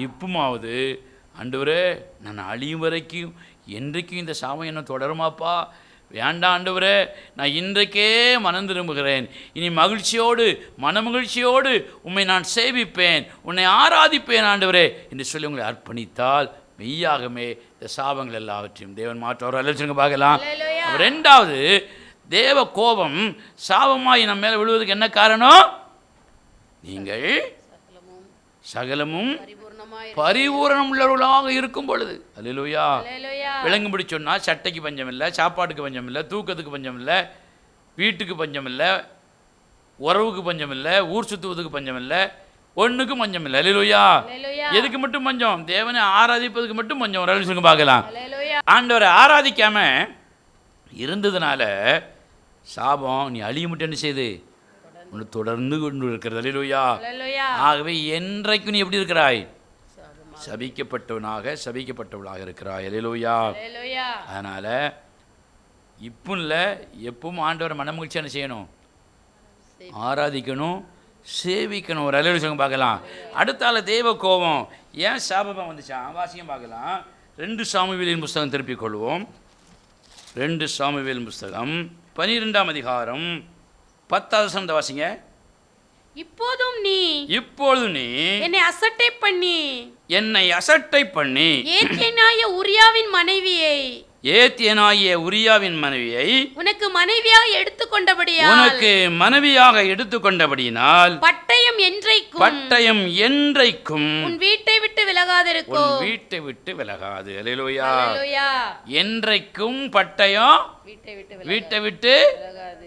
இப்பமாவது ஆண்டவரே நான் அழியும் வரைக்கும் என்றைக்கும் இந்த சாபம் என்ன தொடருமாப்பா? வேண்டாம் ஆண்டவரே, நான் இன்றைக்கே மனம் திரும்புகிறேன். இனி மகிழ்ச்சியோடு மனமகிழ்ச்சியோடு உம்மை நான் சேவிப்பேன், உன்னை ஆராதிப்பேன் ஆண்டவரே என்று சொல்லி உங்களை அர்ப்பணித்தால் மெய்யாகவே இந்த சாபங்கள் எல்லாவற்றையும் தேவன் மாற்றுவார். அல்லேலூயா பார்க்கலாம். ரெண்டாவது, தேவ கோபம் சாபமாய் நம்ம மேலே விழுவதுக்கு என்ன காரணம்? நீங்கள் சகலமும் பரிபூரணம் உள்ளவர்களாக இருக்கும் பொழுது. அல்லேலூயா. விளங்கும்படி சொன்னால் சட்டைக்கு பஞ்சம் இல்லை, சாப்பாட்டுக்கு பஞ்சம் இல்லை, தூக்கத்துக்கு பஞ்சம் இல்லை, வீட்டுக்கு பஞ்சம் இல்லை, உறவுக்கு பஞ்சம் இல்லை, ஊர் சுற்றுவதுக்கு பஞ்சம் இல்லை, ஒன்றுக்கும் பஞ்சம் இல்லை. அல்லேலூயா. எதுக்கு மட்டும் பஞ்சம்? தேவனை ஆராதிப்பதுக்கு மட்டும் பஞ்சம். ஒரு சொல்லுங்க பார்க்கலாம். ஆண்டவரை ஆராதிக்காம இருந்ததுனால சாபம் நீ அழிய மட்டும் என்ன செய்யுது? ஒன்று தொடர்ந்து கொண்டு இருக்கிறது. அல்லேலூயா. ஆகவே என்றைக்கும் நீ எப்படி இருக்கிறாய்? சபிக்கப்பட்டவனாக சபிக்கப்பட்டவளாக இருக்கிறாய். அல்லேலூயா. அதனால் இப்போ இல்லை, எப்பவும் ஆண்டவரை மனமகிழ்ச்சி என்ன செய்யணும்? ஆராதிக்கணும், சேவிக்கணும். ஒரு அல்லேலூயா பார்க்கலாம். அடுத்தால தேவ கோபம் ஏன் சாபமாக வந்துச்சான்? வாசியம் பார்க்கலாம். 2 சாமுவேலின் புஸ்தகம் திருப்பிக் கொள்வோம். 2 சாமுவேல் புஸ்தகம் 12ஆம் அதிகாரம் 10வது வசனம் வாசிங்க.
இப்போதும் நீ என்னை அசட்டை பண்ணி ஏத்தியனாய உரியாவின் மனைவியை உனக்கு மனைவியாக எடுத்துக்கொண்டபடியால் பட்டயம் என்றைக்கும் உன் வீட்டை விட்டு விலகாது. அல்லேலூயா. என்றைக்கும் பட்டயம் வீட்டை விட்டு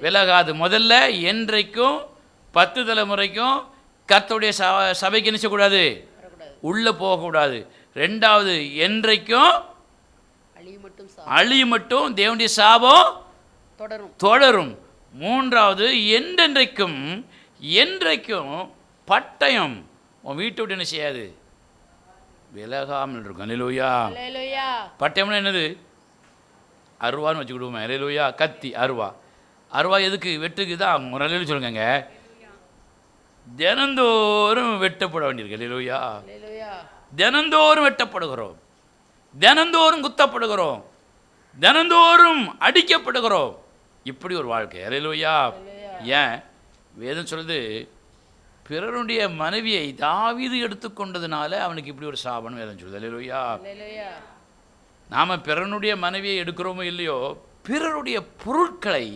விலகாது. முதல்ல என்றைக்கும் 10 தலைமுறைக்கும் கர்த்தருடைய சபைக்கு என்ன செய்யக்கூடாது? உள்ளே போகக்கூடாது. ரெண்டாவது, என்றைக்கும் அழியும் மட்டும் தேவனுடைய சாபம் தொடரும். மூன்றாவது, என்றென்றைக்கும் பட்டயம் உன் வீட்டை விட்டு என்ன செய்யாது? விலகாமல் இருக்கும். அல்லேலூயா. பட்டயம்னா என்னது? அருவான்னு வச்சுக்கிடுவோம். அல்லேலூயா. கத்தி, அருவா எதுக்கு? வெட்டுக்கு தான். ஒரு அல்லேலூயா சொல்லுங்க. தினந்தோறும் வெட்டப்பட வேண்டியிருக்கு. அல்லேலூயா. தினந்தோறும் வெட்டப்படுகிறோம், தினந்தோறும் குத்தப்படுகிறோம், தினந்தோறும் அடிக்கப்படுகிறோம். இப்படி ஒரு வாழ்க்கை. அல்லேலூயா. ஏன் வேதம் சொல்லுது? பிறருடைய மனைவியை தாவீது எடுத்துக்கொண்டதுனால அவனுக்கு இப்படி ஒரு சாபம் வேதம் சொல்லுது. அல்லேலூயா. நாம் பிறனுடைய மனைவியை எடுக்கிறோமோ இல்லையோ, பிறருடைய பொருட்களை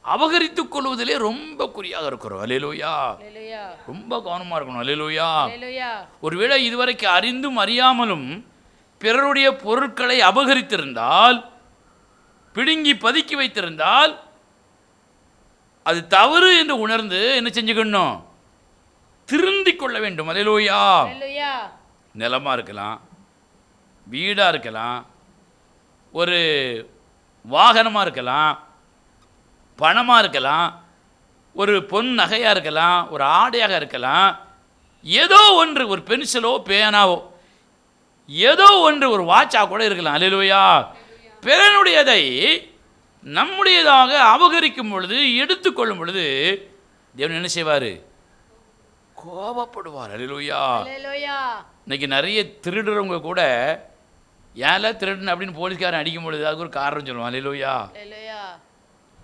அபகரித்துக் கொள்வதிலே ரொம்ப குறியாக இருக்கிறோம். அல்லேலூயா. ரொம்ப கவனமாக இருக்கணும். அல்லேலூயா. ஒருவேளை இதுவரைக்கு அறிந்தும் அறியாமலும் பிறருடைய பொருட்களை அபகரித்திருந்தால், பிடுங்கி பதுக்கி வைத்திருந்தால், அது தவறு என்று உணர்ந்து என்ன செஞ்சுக்கணும்? திருந்திக் கொள்ள வேண்டும். அல்லேலூயா. நிலமாக இருக்கலாம், வீடாக இருக்கலாம், ஒரு வாகனமாக இருக்கலாம், பணமாக இருக்கலாம், ஒரு பொன் நகையாக இருக்கலாம், ஒரு ஆடையாக இருக்கலாம், ஏதோ ஒன்று, ஒரு பென்சிலோ பேனாவோ,
ஏதோ ஒன்று ஒரு வாட்சா கூட இருக்கலாம். அல்லேலூயா. பிறனுடையதை நம்முடையதாக அபகரிக்கும் பொழுது, எடுத்துக்கொள்ளும் பொழுது தேவன் என்ன செய்வார்? கோபப்படுவார். அல்லேலூயா. இன்னைக்கு நிறைய திருடுறவங்க கூட ஏல திருடுன்னு அப்படின்னு போலீஸ்காரன் அடிக்கும் பொழுது அதுக்கு ஒரு காரணம் சொல்லுவான். அல்லேலூயா.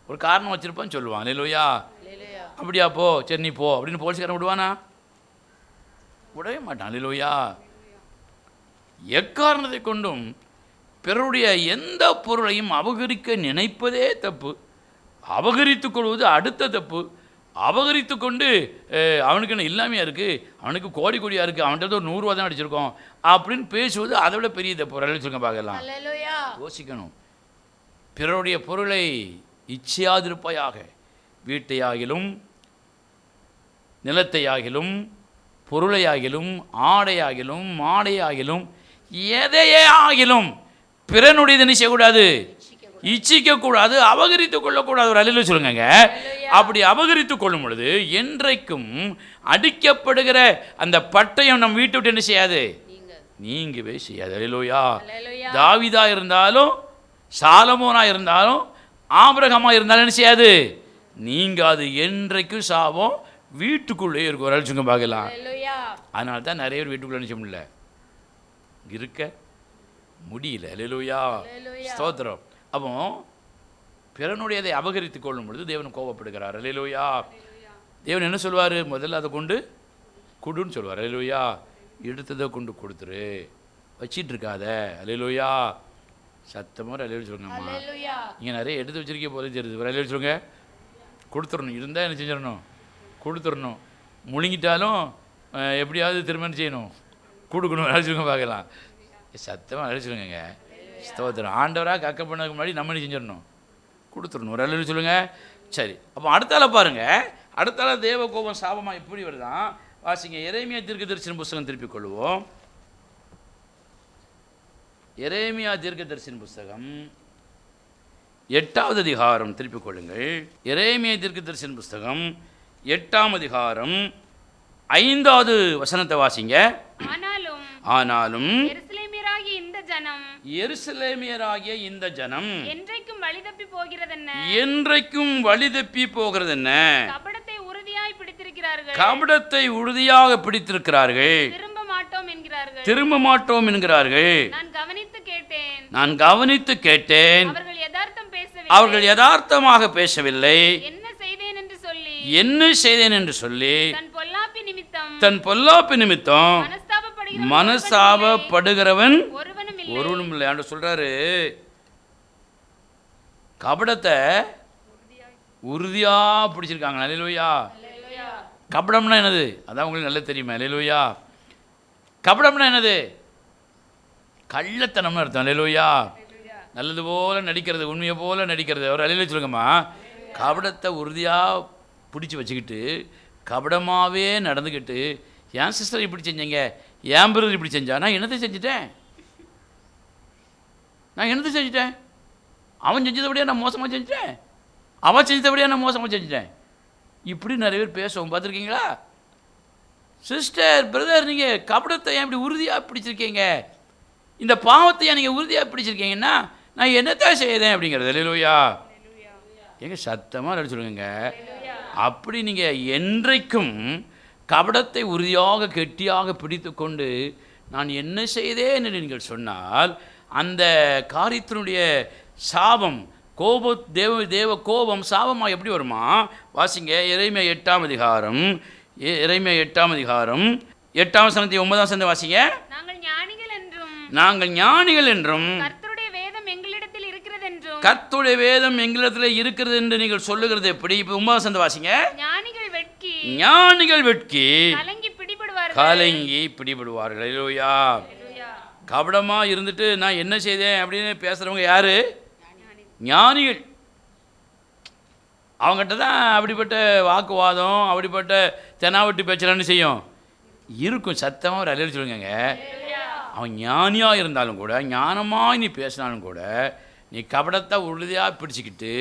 ஒரு காரணம் வச்சிருப்பான்னு சொல்லுவான். அல்லேலூயா. அப்படியா, போ, சரி நீ போ அப்படின்னு போலீஸ்காரன் விடுவானா? விடவே மாட்டான். அல்லேலூயா. எக்காரணத்தை கொண்டும் பிறருடைய எந்த பொருளையும் அபகரிக்க நினைப்பதே தப்பு. அபகரித்து கொள்வது அடுத்த தப்பு. அபகரித்து கொண்டு அவனுக்கு என்ன இல்லாமையாக இருக்குது, அவனுக்கு கோடி கோடியாக இருக்குது, அவன்கிட்ட ஒரு 100 ரூபா தான் அடிச்சிருக்கோம் அப்படின்னு பேசுவது அதை விட பெரிய தப்பு. சொல்லுங்க பார்க்கலாம். யோசிக்கணும். பிறருடைய பொருளை இச்சையாதிருப்பாயாக, வீட்டையாகிலும் நிலத்தையாகிலும் பொருளையாகிலும் ஆடையாகிலும் மாடையாகிலும் எதையே ஆகிலும் பிறனுடையது என்ன செய்யக்கூடாது? இச்சிக்கக்கூடாது, அபகரித்து கொள்ளக்கூடாது. ஒரு அல்லேலூயா சொல்லுங்க. அப்படி அபகரித்து கொள்ளும் பொழுது என்றைக்கும் அடிக்கப்படுகிற அந்த பட்டயம் நம் வீட்டை விட்டு என்ன செய்யாது? நீங்கவே செய்யாது. அல்லேலூயா. தாவீதா இருந்தாலும் சாலமோனா இருந்தாலும் ஆபிரகாமா இருந்தாலும் என்ன செய்யாது? நீங்காது. என்றைக்கும் சாபம் வீட்டுக்குள்ளே இருக்கும். ஒரு அழிச்சுங்க பார்க்கலாம். அதனால தான் நிறைய பேர் வீட்டுக்குள்ளே நினைச்ச முடியல, இருக்க முடியல. அல்லேலூயா. ஸ்தோத்திரம். அப்போ பிறனுடையதை அபகரித்து கொள்ளும் பொழுது தேவன் கோபப்படுகிறார். அல்லேலூயா. தேவன் என்ன சொல்வார்? முதல்ல அதை கொண்டு கொடுன்னு சொல்வார். அல்லேலூயா. எடுத்ததை கொண்டு கொடுத்துரு, வச்சிட்டு இருக்காத. அல்லேலூயா. சத்தமாக அல்லேலூயா சொல்லுங்கம்மா. நீங்கள் நிறைய எடுத்து வச்சிருக்க போல தெரியுது. ஒரு அல்லேலூயா சொல்லுங்க. கொடுத்துடணும். இருந்தால் என்ன செஞ்சிடணும்? கொடுத்துடணும். முழுங்கிட்டாலும் எப்படியாவது திரும்ப என்ன செய்யணும்? கொடுக்கணும். அழைச்சிருங்க பார்க்கலாம். சத்தமாக அழைச்சிருங்க. ஸ்தோத்திரம். ஆண்டவராக கக்க பண்ணதுக்கு முன்னாடி நம்ம என்ன செஞ்சிடணும்? கொடுத்துடணும். ஒரு அல்லேலூயா சொல்லுங்கள். சரி, அப்போ அடுத்தால பாருங்கள். அடுத்தால தேவ கோபம் சாபமாக எப்படி வருதான் வாசிங்க. எரேமியா தீர்க்கதரிசன புஸ்தகம் திருப்பிக் கொள்வோம். எரேமியா தீர்க்கதரிசன புஸ்தகம் 8வது அதிகாரம் திருப்பிக் கொள்ளுங்கள். எரேமியா தீர்க்கதரிசன புஸ்தகம் 8ஆம் அதிகாரம் 5வது வசனத்தை வாசிங்க. ஆனாலும் எருசலேமியராகிய இந்த ஜனம் என்றைக்கும் வழி தப்பி போகிறதென்ன? கபடத்தை உறுதியாக பிடித்திருக்கிறார்கள், திரும்ப மாட்டோம் என்கிறார்கள். நான் கவனித்து கேட்டேன், அவர்கள் யதார்த்தமாக பேசவில்லை. என்ன செய்தேன் என்று சொல்லி தன் பொல்லாப்பு நிமித்தம் மனஸ்தாபப்படுகிறவன் ஒருவனும் இல்லை. ஆண்டு சொல்றாரு, கபடத்தை உறுதியா பிடிச்சிருக்காங்க. அல்லேலூயா. கபடம்னா என்னது? அதான் உங்களுக்கு நல்லா தெரியுமா? அல்லேலூயா. கபடம்னா என்னது? கள்ளத்தனம்னு அர்த்தம். அல்லேலூயா. நல்லது போல நடிக்கிறது, உண்மையை போல நடிக்கிறது. ஒரு அல்லேலூயா சொல்லுங்கம்மா. கபடத்தை உறுதியாக பிடிச்சி வச்சுக்கிட்டு கபடமாகவே நடந்துக்கிட்டு, என் சிஸ்டர் இப்படி செஞ்சீங்க, என் பிரதர் இப்படி செஞ்சா, நான் என்னத்தை செஞ்சுட்டேன்? அவன் செஞ்சதை விட நான் மோசமாக செஞ்சுட்டேன், அவன் செஞ்சதை விட நான் மோசமாக செஞ்சுட்டேன். இப்படி நிறைய பேர் பேசுவோம். பார்த்துருக்கீங்களா? சிஸ்டர், பிரதர், நீங்கள் கபடத்தை ஏன் இப்படி உறுதியாக பிடிச்சிருக்கீங்க, இந்த பாவத்தை ஏன் நீங்கள் உறுதியாக பிடிச்சிருக்கீங்கன்னா நான் என்னத்தான் செய்கிறேன் அப்படிங்கிறது. அல்லேலூயா. எங்க சத்தமாக சொல்லுங்க. அப்படி நீங்கள் என்றைக்கும் கபடத்தை உறுதியாக கெட்டியாக பிடித்து கொண்டு நான் என்ன செய்தேன் என்று நீங்கள் சொன்னால் அந்த காரியத்தினுடைய சாபம், தேவ கோபம் சாபமாக எப்படி வருமா? வாசிங்க. எரேமியா 8ஆம் அதிகாரம் 8ஆம் வசனத்தை 9ஆம் வசனத்தை வாசிங்க. நாங்கள் ஞானிகள் என்றும் கர்த்தருடைய வேதம் எங்களிடத்தில் இருக்கிறது என்று நீங்கள் சொல்லுகிறது எப்படி? இப்போ 9ஆம் வசனத்தை வாசிங்க. ஞானிகள் வெட்கி கலங்கி பிடிபடுவார்கள். அல்லேலூயா. கபடமாக இருந்துட்டு நான் என்ன செய்தேன் அப்படின்னு பேசுகிறவங்க யார்? ஞானிகள். அவங்ககிட்ட தான் அப்படிப்பட்ட வாக்குவாதம், அப்படிப்பட்ட தெனாவட்டி பேச்சலான்னு செய்யும் இருக்கும். சத்தமாக ஒரு அல்லேலூயா சொல்லுங்க. அவன் ஞானியாக இருந்தாலும் கூட, ஞானமாக நீ பேசினாலும் கூட, நீ கபடத்தை உறுதியாக பிடிச்சிக்கிட்டு,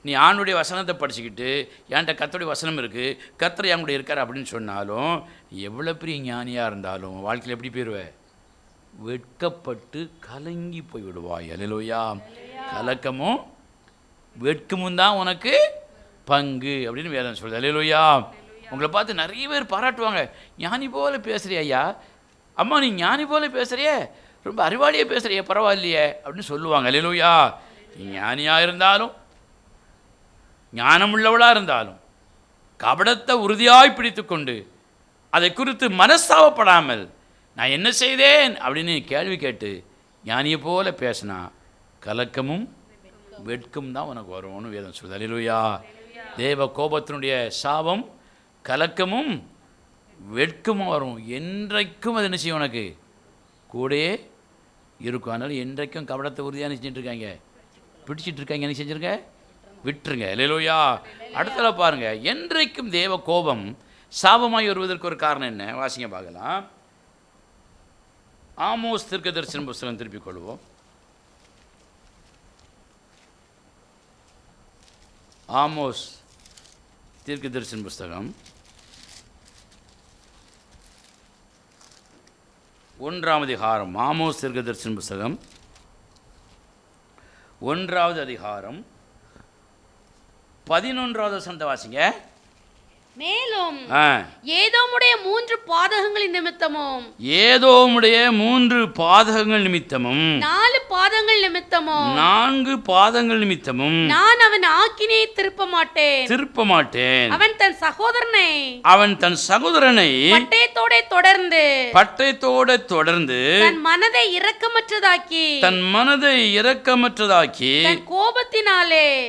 நீ ஆணுடைய வசனத்தை படிச்சுக்கிட்டு, என்கிட்ட கர்த்தருடைய வசனம் இருக்குது, கர்த்தர் என் கூட இருக்கார் அப்படின்னு சொன்னாலும், எவ்வளோ பெரிய ஞானியாக இருந்தாலும் வாழ்க்கையில் எப்படி போயிடுவேன்? வெட்கப்பட்டு கலங்கி போய் விடுவாய். அல்லேலூயா. கலக்கமும் வெட்கமும் தான் உனக்கு பங்கு அப்படின்னு வேதம் சொல்லுது. அல்லேலூயா. உங்களை பார்த்து நிறைய பேர் பாராட்டுவாங்க, ஞானி போல பேசுறியா ஐயா, அம்மா நீ ஞானி போல பேசுறியே, ரொம்ப அறிவாளியே பேசுறியே, பரவாயில்லையே அப்படின்னு சொல்லுவாங்க. அல்லேலூயா. நீ ஞானியாக இருந்தாலும் ஞானமுள்ளவளாக இருந்தாலும் கபடத்தை உறுதியாய் பிடித்து கொண்டு அதை குறித்து மனஸ்தாபப்படாமல் நான் என்ன செய்தேன் அப்படின்னு கேள்வி கேட்டு ஞானியை போல பேசினா கலக்கமும் வெட்கம் தான் உனக்கு வரும்னு வேதம் சொல்லுது. அல்லேலூயா. தேவ கோபத்தினுடைய சாபம் கலக்கமும் வெட்கமும் வரும். என்றைக்கும் அது என்ன செய்யும், உனக்கு கூடயே இருக்கும். அதனால் என்றைக்கும் கபடத்தை உறுதியாக செஞ்சுட்டு இருக்காங்க, பிடிச்சிட்டு இருக்காங்க, என்ன செஞ்சுருங்க, விட்டுருங்க. அல்லேலூயா. அடுத்தல பாருங்க, என்றைக்கும் தேவ கோபம் சாபமாய் வருவதற்கு ஒரு காரணம் என்ன, வாசிங்க பார்க்கலாம். ஆமோஸ் தீர்க்கதரிசன புஸ்தகம் திருப்பிக் கொள்வோம். ஆமோஸ் தீர்க்கதரிசன புஸ்தகம் 1ஆம் அதிகாரம். ஆமோஸ் தீர்க்கதரிசன புஸ்தகம் 1ஆவது அதிகாரம் 11வது வசனத்தை வாசிங்க.
மேலும் ஏதோமுடைய 3 பாதகங்களின் நிமித்தமும்
3 பாதகங்கள் நிமித்தமும்
4 பாதங்கள் நிமித்தமும்
4 பாதங்கள் நிமித்தமும்
நான் அவன் ஆக்கினையை திருப்ப மாட்டேன். அவன் தன் சகோதரனை பட்டயத்தோட தொடர்ந்து தன் மனதை இரக்கமற்றதாக்கி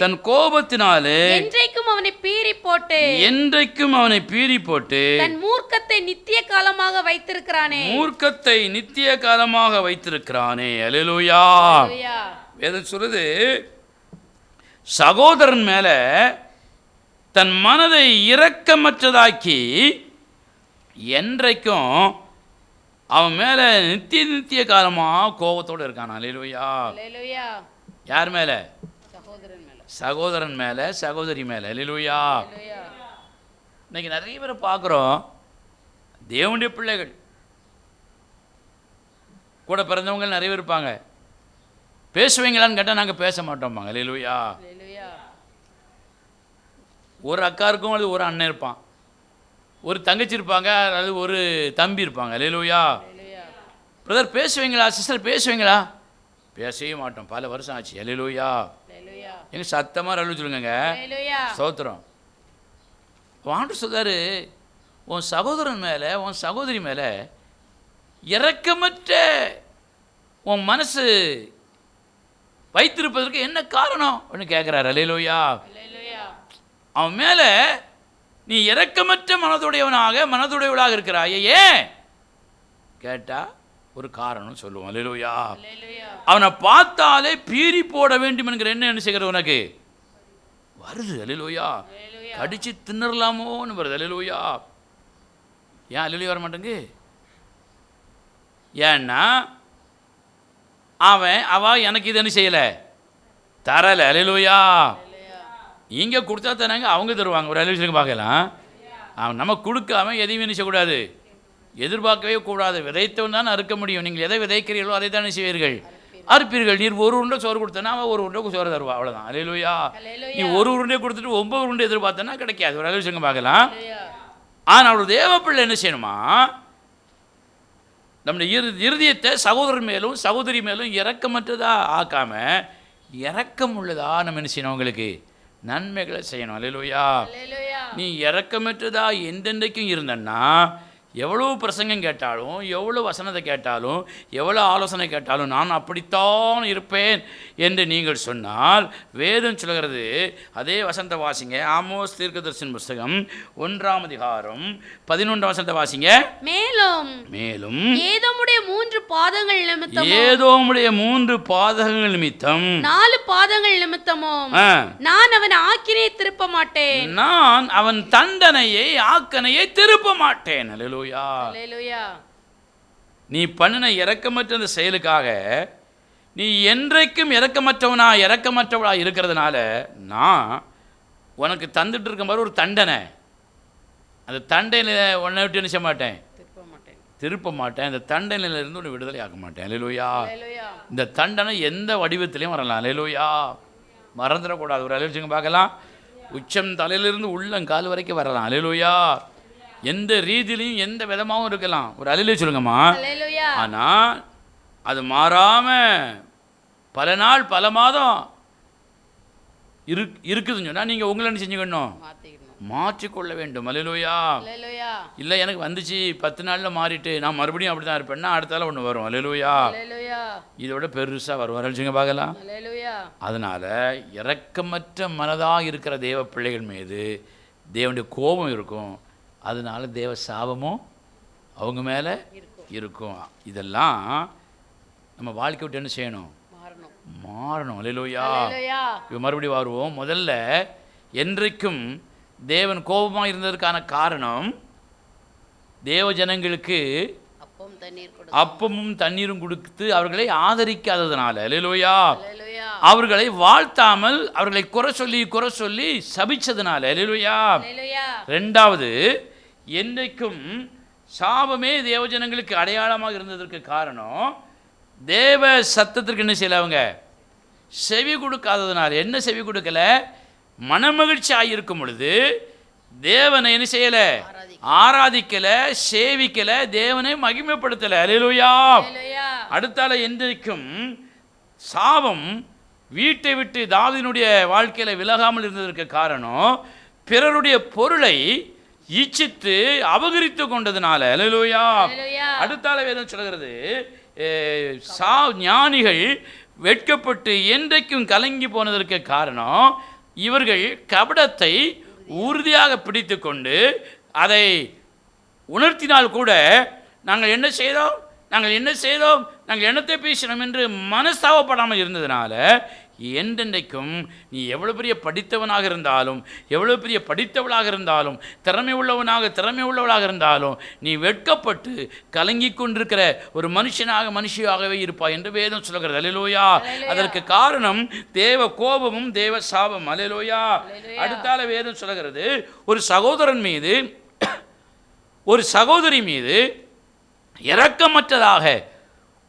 தன் கோபத்தினாலே என்றைக்கும் அவனை பீறி போட்டு தன் மூர்க்கத்தை நித்திய காலமாக வைத்திருக்கிறானே. அல்லேலூயா. வேதம் சொல்லுது, சகோதரன் மேல தன் மனதை இரக்கமற்றதாக்கி என்றைக்கும் அவன் மேல நித்திய காலமாக கோபத்தோடு இருக்கான். அல்லேலூயா. யார் மேல? சகோதரன் மேல, சகோதரி மேல. அல்லேலூயா. இன்னைக்கு நிறைய பேரை பார்க்குறோம், தேவனுடைய பிள்ளைகள் கூட பிறந்தவங்க நிறைய பேர் இருப்பாங்க. பேசுவீங்களான்னு கேட்டால் நாங்கள் பேச மாட்டோம்பாங்க. அல்லேலூயா. ஒரு அக்கா இருக்கும், அது ஒரு அண்ணன் இருப்பான், ஒரு தங்கச்சி இருப்பாங்க, அது ஒரு தம்பி இருப்பாங்க. அல்லேலூயா. பிரதர் பேசுவீங்களா, சிஸ்டர் பேசுவீங்களா? பேசவே மாட்டோம், பல வருஷம் ஆச்சு. அல்லேலூயா. எங்க சத்தமாக ரல்லு சொல்லுங்க. ஸ்தோத்திரம். ஆண்டவர் சொல்றாரு, உன் சகோதரன் மேலே, உன் சகோதரி மேலே இரக்கமற்ற உன் மனசு வைத்திருப்பதற்கு என்ன காரணம் அப்படின்னு கேட்குறாரு. அல்லேலூயா. அவன் மேலே நீ இரக்கமற்ற மனதுடையவளாக இருக்கிறாயே, ஏன் கேட்டா ஒரு காரணம் சொல்லுவோம். அல்லேலூயா. அவனை பார்த்தாலே பீறி போட வேண்டும் என்கிற என்ன செய்கிறது உனக்கு வருது. அல்லேலூயா. கடிச்சு தின்னரலாமோன்னு வருது. அல்லேலூயா. ஏன் அல்லேலூயா வர மாட்டேங்கு? ஏன்னா அவ எனக்கு இது என்ன செய்யலை, தரலை. அல்லேலூயா. இங்கே கொடுத்தா தானாங்க அவங்க தருவாங்க. ஒரு அல்லேலூயா பார்க்கலாம். அவன் நம்ம கொடுக்காம எதையும் என்ன செய்யக்கூடாது, எதிர்பார்க்கவே கூடாது. விதைத்தவன் தான் அறுக்க முடியும். நீங்கள் எதை விதைக்கிறீர்களோ அதை தானே செய்வீர்கள், அறுப்பீர்கள். நீர் ஒரு உருண்டை சோறு கொடுத்தனா அவன் ஒரு உருண்டை சோறு தருவா, அவ்வளோதான். அல்லேலூயா. நீ ஒரு உருண்டை கொடுத்துட்டு 9 உருண்டை எதிர்பார்த்தனா கிடைக்காது. ஒரு அல்லேலூயா பார்க்கலாம். ஆனால் ஒரு தேவ பிள்ளை என்ன செய்யணுமா, நம்முடைய இருதயத்தை சகோதரர் மேலும் சகோதரி மேலும் இரக்கமற்றதா ஆக்காம இரக்கம் உள்ளதா நம்ம என்ன செய்யணும், அவங்களுக்கு நன்மைகளை செய்யணும். அல்லேலூயா. நீ இரக்கமற்றதா எந்தெந்தைக்கும் இருந்தன்னா எவ்வளோ பிரசங்கம் கேட்டாலும், எவ்வளோ வசனத்தை கேட்டாலும், எவ்வளோ ஆலோசனை கேட்டாலும் நான் அப்படித்தான் இருப்பேன் என்று நீங்கள் சொன்னால் வேதம் சொல்கிறது. அதே வசனத்தை வாசிங்க. ஆமோஸ் தீர்க்கதரிசன புஸ்தகம் 1ஆம் அதிகாரம் 11ஆம் வசனத்தை வாசிங்க. மேலும் ஏதோமுடைய 3 பாதங்கள் நிமித்தம் 4 பாதங்கள் நிமித்தமும் நான் அவன் ஆக்கினையை திருப்ப மாட்டேன். நான் அவன் தண்டனையை ஆக்கனையை திருப்ப மாட்டேன். அல்லேலூயா. நீ பண்ணின இரக்கமற்ற அந்த செயலுக்காக நீ என்றைக்கும் இரக்கமற்றவளா இருக்கிறதுனால நான் உனக்கு தந்துட்டு இருக்க மாதிரி ஒரு தண்டனை, அந்த தண்டையில் உன்னை விட்டு என்ன செய்ய மாட்டேன்,
திருப்ப மாட்டேன், இந்த தண்டனையிலிருந்து உன்னை விடுதலை ஆக்க மாட்டேன். அல்லேலூயா.
அல்லேலூயா.
இந்த தண்டனை எந்த வடிவத்திலையும் வரலாம். அல்லேலூயா. மறந்துடக்கூடாது. ஒரு அலைவச்சுங்க பார்க்கலாம். உச்சம் தலையிலிருந்து உள்ளங்கால் வரைக்கும் வரலாம். அல்லேலூயா. எந்த ரீதியிலையும் எந்த விதமாகவும் இருக்கலாம். ஒரு அலையிலே சொல்லுங்கம்மா.
அல்லேலூயா.
ஆனால் அது மாறாமல் பல நாள் பல மாதம் இருக்குதுன்னு சொன்னால் நீங்கள் உங்களை என்ன செஞ்சுக்கணும்? மாற்றிக்கொள்ள வேண்டும். அல்லேலூயா.
அல்லேலூயா.
இல்லை எனக்கு வந்துச்சு 10 நாளில் மாறிட்டு நான் மறுபடியும் அப்படி தான் இருப்பேன்னா அடுத்தால ஒன்று வரும். அல்லேலூயா.
அல்லேலூயா.
இதோட பெருசாக வரும். வரச்சுங்க பார்க்கலாம்.
அல்லேலூயா.
அதனால் இரக்கமற்ற மனதாக இருக்கிற தேவ பிள்ளைகள் மீது தேவனுடைய கோபம் இருக்கும். அதனால தேவ சாபமும் அவங்க மேலே இருக்கும். இதெல்லாம் நம்ம வாழ்க்கை விட்டு என்ன செய்யணும்? மாறணும். அல்லேலூயா. இப்போ மறுபடியும் வருவோம். முதல்ல என்றைக்கும் தேவன் கோபமாக இருந்ததற்கான காரணம் தேவ ஜனங்களுக்கு அப்பமும் தண்ணீரும் கொடுத்து அவர்களை ஆதரிக்காததுனால. அல்லேலூயா. அவர்களை வாழ்த்தாமல் அவர்களை குறை சொல்லி சபிச்சதுனால. அல்லேலூயா. ரெண்டாவது, என்றைக்கும் சாபமே தேவ ஜனங்களுக்கு அடையாளமாக இருந்ததற்கு காரணம் தேவ சத்தத்திற்கு என்ன செய்யல? அவங்க செவி கொடுக்காததுனால. என்ன செவி கொடுக்கல? மனமகிழ்ச்சியாக இருக்கும் பொழுது தேவனை என்ன செய்யலை? ஆராதிக்கலை, சேவிக்கலை, தேவனை மகிமைப்படுத்தலை. அல்லேலூயா. அடுத்தால என்றைக்கும் சாபம் வீட்டை விட்டு தாவீதினுடைய வாழ்க்கையில் விலகாமல் இருந்ததற்கு காரணம் பிறருடைய பொருளை இச்சித்து அபகரித்து கொண்டதுனால. அல்லேலூயா. அடுத்தால வேதம் சொல்கிறது, ஞானிகள் வெட்கப்பட்டு என்றைக்கும் கலங்கி போனதற்கு காரணம் இவர்கள் கபடத்தை உறுதியாக பிடித்து கொண்டு அதை உணர்த்தினால் கூட நாங்கள் என்ன செய்தோம் நாங்கள் என்னத்தை பேசினோம் என்று மனஸ்தாபப்படாமல் இருந்ததுனால என்றென்றைக்கும் நீ எவ்வளோ பெரிய படித்தவனாக இருந்தாலும் எவ்வளோ பெரிய படித்தவளாக இருந்தாலும் திறமை உள்ளவளாக இருந்தாலும் நீ வெட்கப்பட்டு கலங்கி கொண்டிருக்கிற ஒரு மனுஷியாகவே இருப்பாய் என்று வேதம் சொல்கிறது. அல்லேலூயா. அதற்கு காரணம் தேவ கோபமும் தேவ சாபம். அல்லேலூயா. அடுத்தால வேதம் சொல்கிறது, ஒரு சகோதரன் மீது ஒரு சகோதரி மீது இரக்கமற்றதாக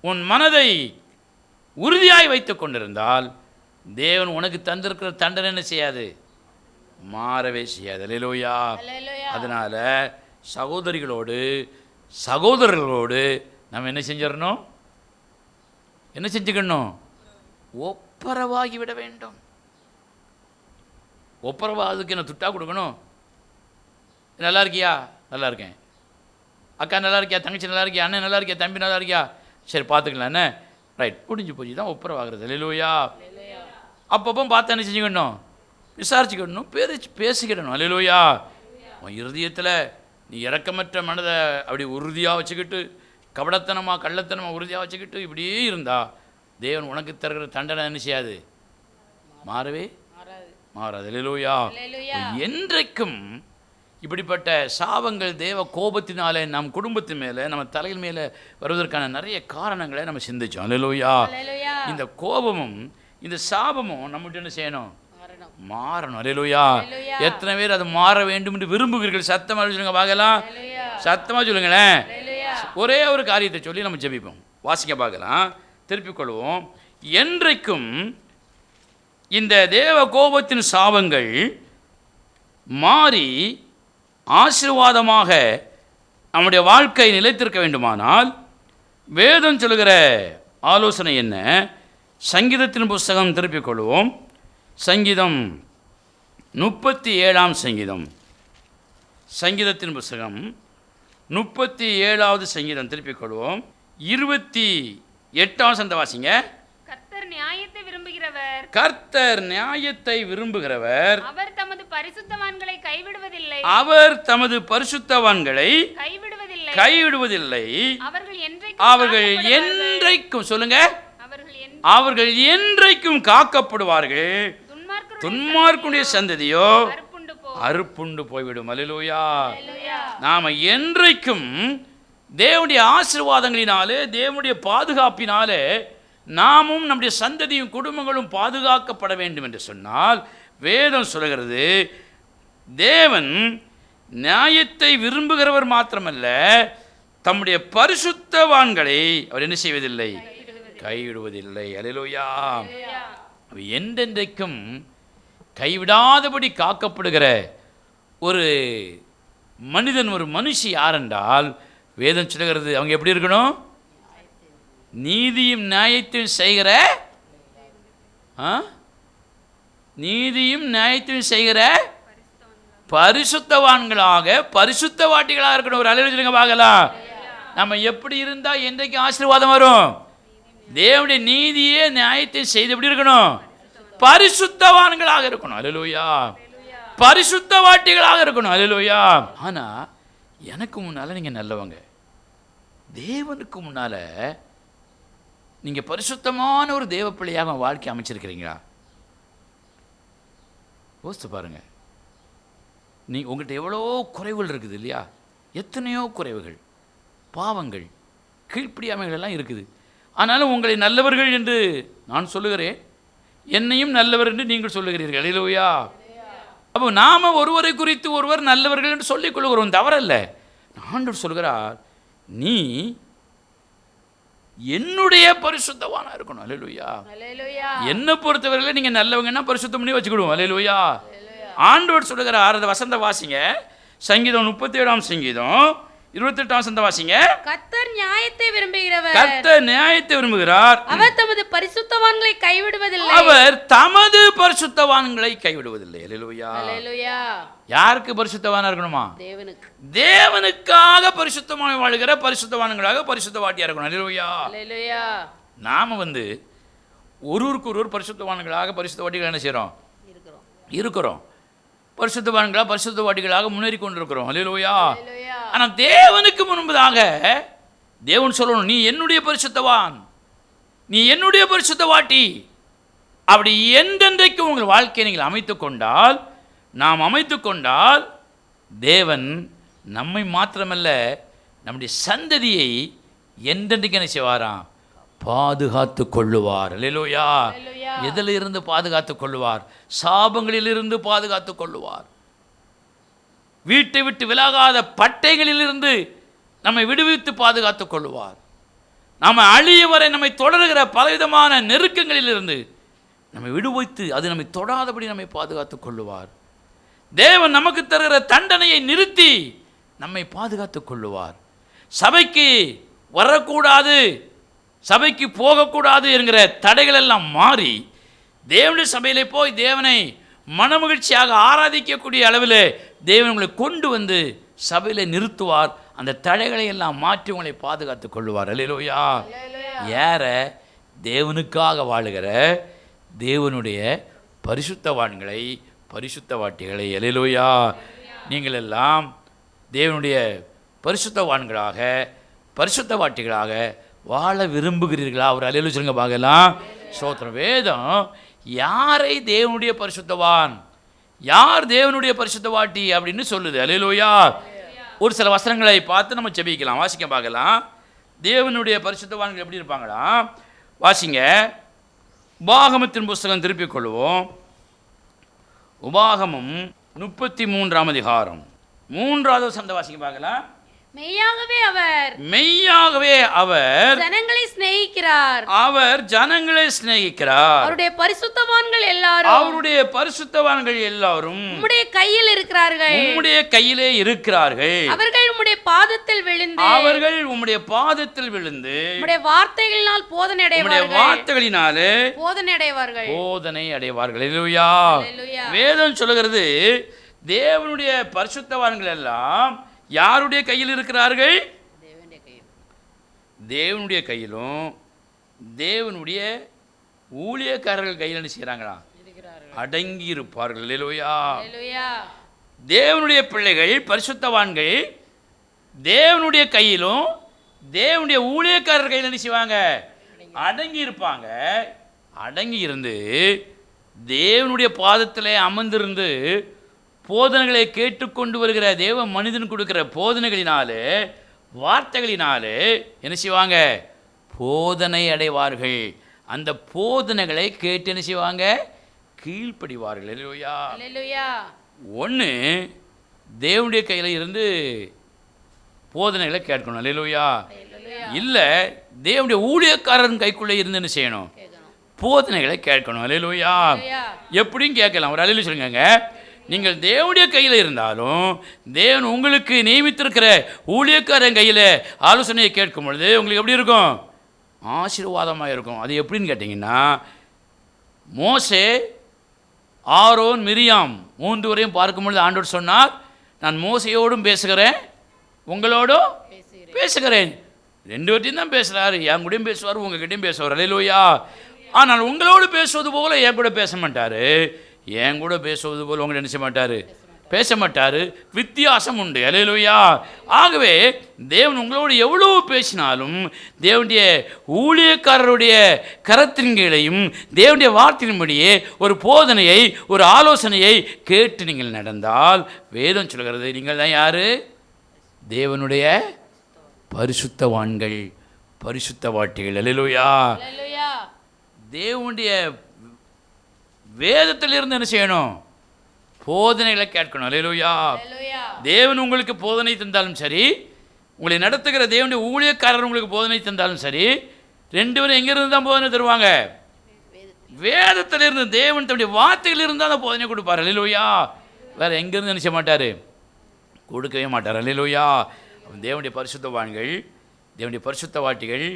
உன் மனதை உறுதியாய் வைத்து கொண்டிருந்தால் தேவன் உனக்கு தந்திருக்கிற தண்டனை என்ன செய்யாது? மாறவே செய்யாது. அல்லேலூயா. அதனால் சகோதரர்களோடு நம்ம என்ன செஞ்சுக்கணும்? ஒப்பரவாகி விட வேண்டும். ஒப்பரவாதுக்கு என்ன துட்டா கொடுக்கணும்? நல்லா இருக்கியா? நல்லா இருக்கேன். அக்கா நல்லா இருக்கியா? தங்கச்சி நல்லா இருக்கியா? அண்ணன் நல்லா இருக்கியா? தம்பி நல்லா இருக்கியா? சரி பார்த்துக்கலாம். என்ன ரைட், முடிஞ்சு போச்சு தான் ஒப்பரவாகிறது. அல்லேலூயா. அப்பப்போ பார்த்து என்ன செஞ்சுக்கணும்? விசாரிச்சுக்கிடணும், பேசிக்கிடணும். அல்லேலூயா. உன் இருதயத்தில் நீ இரக்கமற்ற மனதை அப்படி உறுதியாக வச்சுக்கிட்டு கள்ளத்தனமாக உறுதியாக வச்சுக்கிட்டு இப்படியே இருந்தா தேவன் உனக்கு தருகிற தண்டனை என்ன செய்யாது? மாறாது. அல்லேலூயா. என்றைக்கும் இப்படிப்பட்ட சாபங்கள் தேவ கோபத்தினாலே நம் குடும்பத்தின் மேலே நம்ம தலையில் மேலே வருவதற்கான நிறைய காரணங்களை நம்ம சிந்திச்சோம். அல்லேலூயா. இந்த கோபமும் இந்த சாபமும் நம்மகிட்ட என்ன செய்யணும்? மாறணும். அல்லேலூயா. எத்தனை பேர் அது மாற வேண்டும் என்று விரும்புகிறீர்கள்? சத்தமாக சொல்லுங்க பார்க்கலாம். சத்தமாக சொல்லுங்களேன். ஒரே ஒரு காரியத்தை சொல்லி நம்ம ஜெபிப்போம். வாசிக்க பார்க்கலாம். திருப்பிக் கொள்வோம். என்றைக்கும் இந்த தேவ கோபத்தின் சாபங்கள் மாறி ஆசீர்வாதமாக நம்முடைய வாழ்க்கை நிலைத்திருக்க வேண்டுமானால் வேதம் சொல்லுகிற ஆலோசனை என்ன? சங்கீதத்தின் புஸ்தகம் திருப்பிக் கொள்வோம். சங்கீதம் 37ஆம் சங்கீதம். சங்கீதத்தின் புஸ்தகம் 37வது சங்கீதம் திருப்பிக் கொள்வோம். 28ஆம் சந்த வாசிங்க.
கர்த்தர் நியாயத்தை விரும்புகிறவர்.
கர்த்தர் நியாயத்தை விரும்புகிறவர்.
அவர் தமது பரிசுத்தவான்களை கைவிடுவதில்லை.
அவர் தமது பரிசுத்தவான்களை கைவிடுவதில்லை. அவர்கள் என்றைக்கும் சொல்லுங்க, அவர்கள் என்றைக்கும் காக்கப்படுவார்கள். துன்மார்க்குடைய சந்ததியோ அறுப்புண்டு போய்விடும். அல்லேலூயா. நாம என்றைக்கும் தேவனுடைய ஆசீர்வாதங்களினாலே தேவனுடைய பாதுகாப்பினாலே நாமும் நம்முடைய சந்ததியும் குடும்பங்களும் பாதுகாக்கப்பட வேண்டும் என்று சொன்னால் வேதம் சொல்கிறது, தேவன் நியாயத்தை விரும்புகிறவர் மாத்திரமல்ல தம்முடைய பரிசுத்தவான்களை அவர் என்ன செய்வதில்லை? கைவிடுவதில்லை. அல்லேலூயா. என்றென்றைக்கும் கைவிடாதபடி காக்கப்படுகிற ஒரு மனிதன், ஒரு மனுஷி யார் என்றால், வேதம் சொல்லுகிறது அவங்க எப்படி இருக்கணும்? நீதியும் நியாயத்தையும் செய்கிற, நீதியும் நியாயத்தையும் செய்கிற பரிசுத்தவான்களாக, பரிசுத்தவாட்டிகளாக இருக்கணும். ஒரு அல்லேலூயா சொல்லுங்க பார்க்கலாம். நம்ம எப்படி இருந்தால் என்றைக்கு ஆசீர்வாதம் வரும்? தேவனுடைய நீதியே நியாயத்தை செய்து எப்படி இருக்கணும்? பரிசுத்தவான்களாக இருக்கணும். அல்லேலூயா. பரிசுத்தவாட்டிகளாக இருக்கணும். அல்லேலூயா. ஆனா எனக்கு முன்னால நீங்க நல்லவங்க, தேவனுக்கு முன்னால நீங்க பரிசுத்தமான ஒரு தேவ பிள்ளையாக வாழ்க்கை அமைச்சிருக்கிறீங்களா? யோசித்து பாருங்க. உங்கள்கிட்ட எவ்வளோ குறைவுகள் இருக்குது இல்லையா? எத்தனையோ குறைவுகள், பாவங்கள், கீழ்ப்படியாமைகள் எல்லாம் இருக்குது. ஆனாலும் உங்களை நல்லவர்கள் என்று நான் சொல்லுகிறேன், என்னையும் நல்லவர் என்று நீங்கள் சொல்லுகிறீர்கள். அல்லேலூயா. அப்போ நாம் ஒருவரை குறித்து ஒருவர் நல்லவர்கள் என்று சொல்லிக் கொள்கிறோம், தவறல்ல. ஆண்டவர் சொல்கிறார், நீ என்னுடைய பரிசுத்தவானா இருக்கணும். அல்லேலூயா. என்னை பொறுத்தவரையில் நீங்கள் நல்லவங்கன்னா பரிசுத்தம் பண்ணி வச்சுக்கிடுவோம். அல்லேலூயா. ஆண்டவர் சொல்லுகிறார், அந்த வசந்த வாசிங்க, சங்கீதம் 37ஆம் சங்கீதம் 28ஆம் வசந்த வாசிங்க.
கர்த்தர் நியாயத்தை விரும்புகிறவர்.
கர்த்தர் நியாயத்தை விரும்புகிறார்.
அவர் தமது பரிசுத்தவான்களை கைவிடுவதில்லை.
அவர் தமது பரிசுத்தவான்களை கைவிடுவதில்லை. அல்லேலூயா.
அல்லேலூயா.
யாருக்கு பரிசுத்தவானா இருக்கணுமா?
தேவனுக்கு.
தேவனுக்காக பரிசுத்தமாக வாழ்கிற பரிசுத்தவான்களாக பரிசுத்தவாட்டியா இருக்கணும். அல்லேலூயா.
அல்லேலூயா.
நாம ஒருவருக்கு ஒருவர் பரிசுத்தவான்களாக பரிசுத்தவாட்டிகள் என்ன செய்கிறோம்? இருக்கிறோம். பரிசுத்தவான்களாக பரிசுத்தவாட்டிகளாக முன்னேறி கொண்டிருக்கிறோம். அல்லேலூயா. ஆனால் தேவனுக்கு முன்பதாக தேவன் சொல்லணும், நீ என்னுடைய பரிசுத்தவான், நீ என்னுடைய பரிசுத்தவாட்டி. அப்படி எந்தென்றைக்கு உங்கள் வாழ்க்கையை நீங்கள் அமைத்து கொண்டால், நாம் அமைத்து கொண்டால், தேவன் நம்மை மாத்திரமல்ல நம்முடைய சந்ததியை என்றென்றைக்கு என்ன செய்வாராம்? பாதுகாத்து கொள்ளுவார். அல்லேலூயா. எதில் இருந்து பாதுகாத்து கொள்ளுவார்? சாபங்களிலிருந்து பாதுகாத்து கொள்ளுவார். வீட்டை விட்டு விலகாத பட்டைகளிலிருந்து நம்மை விடுவித்து பாதுகாத்து கொள்ளுவார். நாம் அழியும் வரை நம்மை தொடர்கிற பலவிதமான நெருக்கங்களிலிருந்து நம்மை விடுவித்து அது நம்மை தொடாதபடி நம்மை பாதுகாத்து கொள்ளுவார். தேவன் நமக்கு தருகிற தண்டனையை நிறுத்தி நம்மை பாதுகாத்து கொள்ளுவார். சபைக்கு வரக்கூடாது, சபைக்கு போகக்கூடாது என்கிற தடைகள் எல்லாம் மாறி தேவனுடைய சபையிலே போய் தேவனை மனமகிழ்ச்சியாக ஆராதிக்கக்கூடிய அளவில் தேவன் உங்களை கொண்டு வந்து சபையில் நிறுத்துவார். அந்த தடைகளை எல்லாம் மாற்றி உங்களை பாதுகாத்து கொள்ளுவார். அல்லேலூயா. ஏற தேவனுக்காக வாழுகிற தேவனுடைய பரிசுத்தவான்களை, பரிசுத்தவாட்டிகளை. அல்லேலூயா. நீங்கள் எல்லாம் தேவனுடைய பரிசுத்தவான்களாக, பரிசுத்தவாட்டிகளாக வாழ விரும்புகிறீர்களா? ஒரு அல்லேலூயா சொல்லுங்க பார்க்கலாம். ஸ்தோத்திரம். வேதம் யாரை தேவனுடைய பரிசுத்தவான், யார் தேவனுடைய பரிசுத்தவாட்டி அப்படின்னு சொல்லுது. அல்லேலூயா. ஒரு சில வசனங்களை பார்த்து நம்ம ஜெபிக்கலாம், வாசிக்க பார்க்கலாம். தேவனுடைய பரிசுத்தவான்கள் எப்படி இருப்பாங்களா? வாசிங்க. உபாகமத்தின் புஸ்தகம் திருப்பிக் கொள்வோம். உபாகமம் 33ஆம் அதிகாரம் 3வது வசனத்தை வாசிக்க பார்க்கலாம்.
மெய்யாகவே அவர்,
மெய்யாகவே அவர்
ஜனங்களை சிநேகிக்கிறார்.
அவர் ஜனங்களை சிநேகிக்கிறார்.
அவருடைய பரிசுத்தவான்கள் எல்லாரும்,
அவருடைய பரிசுத்தவான்கள் எல்லாரும்
உம்முடைய கையில் இருக்கிறார்கள்.
உம்முடைய கையிலே இருக்கிறார்கள்.
அவர்கள் உம்முடைய பாதத்தில் விழுந்து,
அவர்கள் உம்முடைய பாதத்தில் விழுந்து
உம்முடைய வார்த்தைகளினால் போதனை
உம்முடைய
அடைவார்கள்.
வார்த்தைகளினாலே
போதனை அடைவார்கள்.
போதனை அடைவார்கள். அல்லேலூயா.
அல்லேலூயா.
வேதம் சொல்லுகிறது, தேவனுடைய பரிசுத்தவான்கள் எல்லாம் யாருடைய கையில் இருக்கிறார்கள்? தேவனுடைய கையிலும் தேவனுடைய ஊழியக்காரர்கள் கையில் என்ன செய்கிறாங்களா? அடங்கி இருப்பார்கள். அல்லேலூயா. தேவனுடைய பிள்ளைகள், பரிசுத்தவான்கள் தேவனுடைய கையிலும் தேவனுடைய ஊழியக்காரர் கையில் என்ன செய்வாங்க? அடங்கி இருப்பாங்க. அடங்கி இருந்து தேவனுடைய பாதத்தில் அமர்ந்திருந்து போதனைகளை கேட்டுக்கொண்டு வருகிற தேவ மனிதன் கொடுக்கிற போதனைகளினாலே, வார்த்தைகளினாலே என்ன செய்வாங்க? போதனை அடைவார்கள். அந்த போதனைகளை கேட்டு என்ன செய்வாங்க? கீழ்ப்படிவார்கள். அல்லேலூயா. ஒன்று, தேவனுடைய கையில் இருந்து போதனைகளை கேட்கணும். அல்லேலூயா. இல்லை தேவனுடைய ஊழியக்காரன் கைக்குள்ளே இருந்து என்ன செய்யணும்? போதனைகளை கேட்கணும். அல்லேலூயா. எப்படியும் கேட்கலாம். ஒரு அல்லேலூயா சொல்லுங்க. நீங்கள் தேவனுடைய கையில் இருந்தாலும் தேவன் உங்களுக்கு நியமித்திருக்கிற ஊழியக்காரன் கையில் ஆலோசனையை கேட்கும் பொழுது உங்களுக்கு எப்படி இருக்கும்? ஆசீர்வாதமாக இருக்கும். அது எப்படின்னு கேட்டிங்கன்னா, மோசே, ஆரோன், மிரியாம் 3 வரையும் பார்க்கும் பொழுது ஆண்டவர் சொன்னார், நான் மோசையோடும் பேசுகிறேன், உங்களோடும் பேசுகிறேன். 2 பேர்ட்டையும் தான் பேசுகிறாரு. என் கூடயும் பேசுவார், உங்ககிட்டையும் பேசுவார். அல்லேலூயா. ஆனால் உங்களோடு பேசுவது போல என் கூட பேச மாட்டார். என் கூட பேசுவது போல் உங்களை நினைச்ச மாட்டார், பேச மாட்டார். வித்தியாசம் உண்டு. அல்லேலூயா. ஆகவே தேவன் உங்களோடு எவ்வளோ பேசினாலும் தேவனுடைய ஊழியக்காரருடைய கரத்தின் கீழையும் தேவனுடைய வார்த்தையின்படியே ஒரு போதனையை, ஒரு ஆலோசனையை கேட்டு நீங்கள் நடந்தால் வேதம் சொல்கிறது, நீங்கள் தான் யார்? தேவனுடைய பரிசுத்தவான்கள், பரிசுத்தவாட்டிகள். அல்லேலூயா. தேவனுடைய வேதத்திலிருந்து என்ன செய்யணும்? போதனைகளை கேட்கணும். அல்லேலூயா. தேவன் உங்களுக்கு போதனை தந்தாலும் சரி, உங்களை நடத்துகிற தேவனுடைய ஊழியக்காரர் உங்களுக்கு போதனை தந்தாலும் சரி, 2 பேரும் எங்கிருந்து தான் போதனை தருவாங்க? வேதத்திலிருந்து, தேவன் தன்னுடைய வார்த்தையிலிருந்து தான் அந்த போதனை கொடுப்பார். அல்லேலூயா. வேறு எங்கேருந்து நினைச்ச மாட்டார், கொடுக்கவே மாட்டார். அல்லேலூயா. தேவனுடைய பரிசுத்தவான்கள், தேவனுடைய பரிசுத்தவாட்டிகள்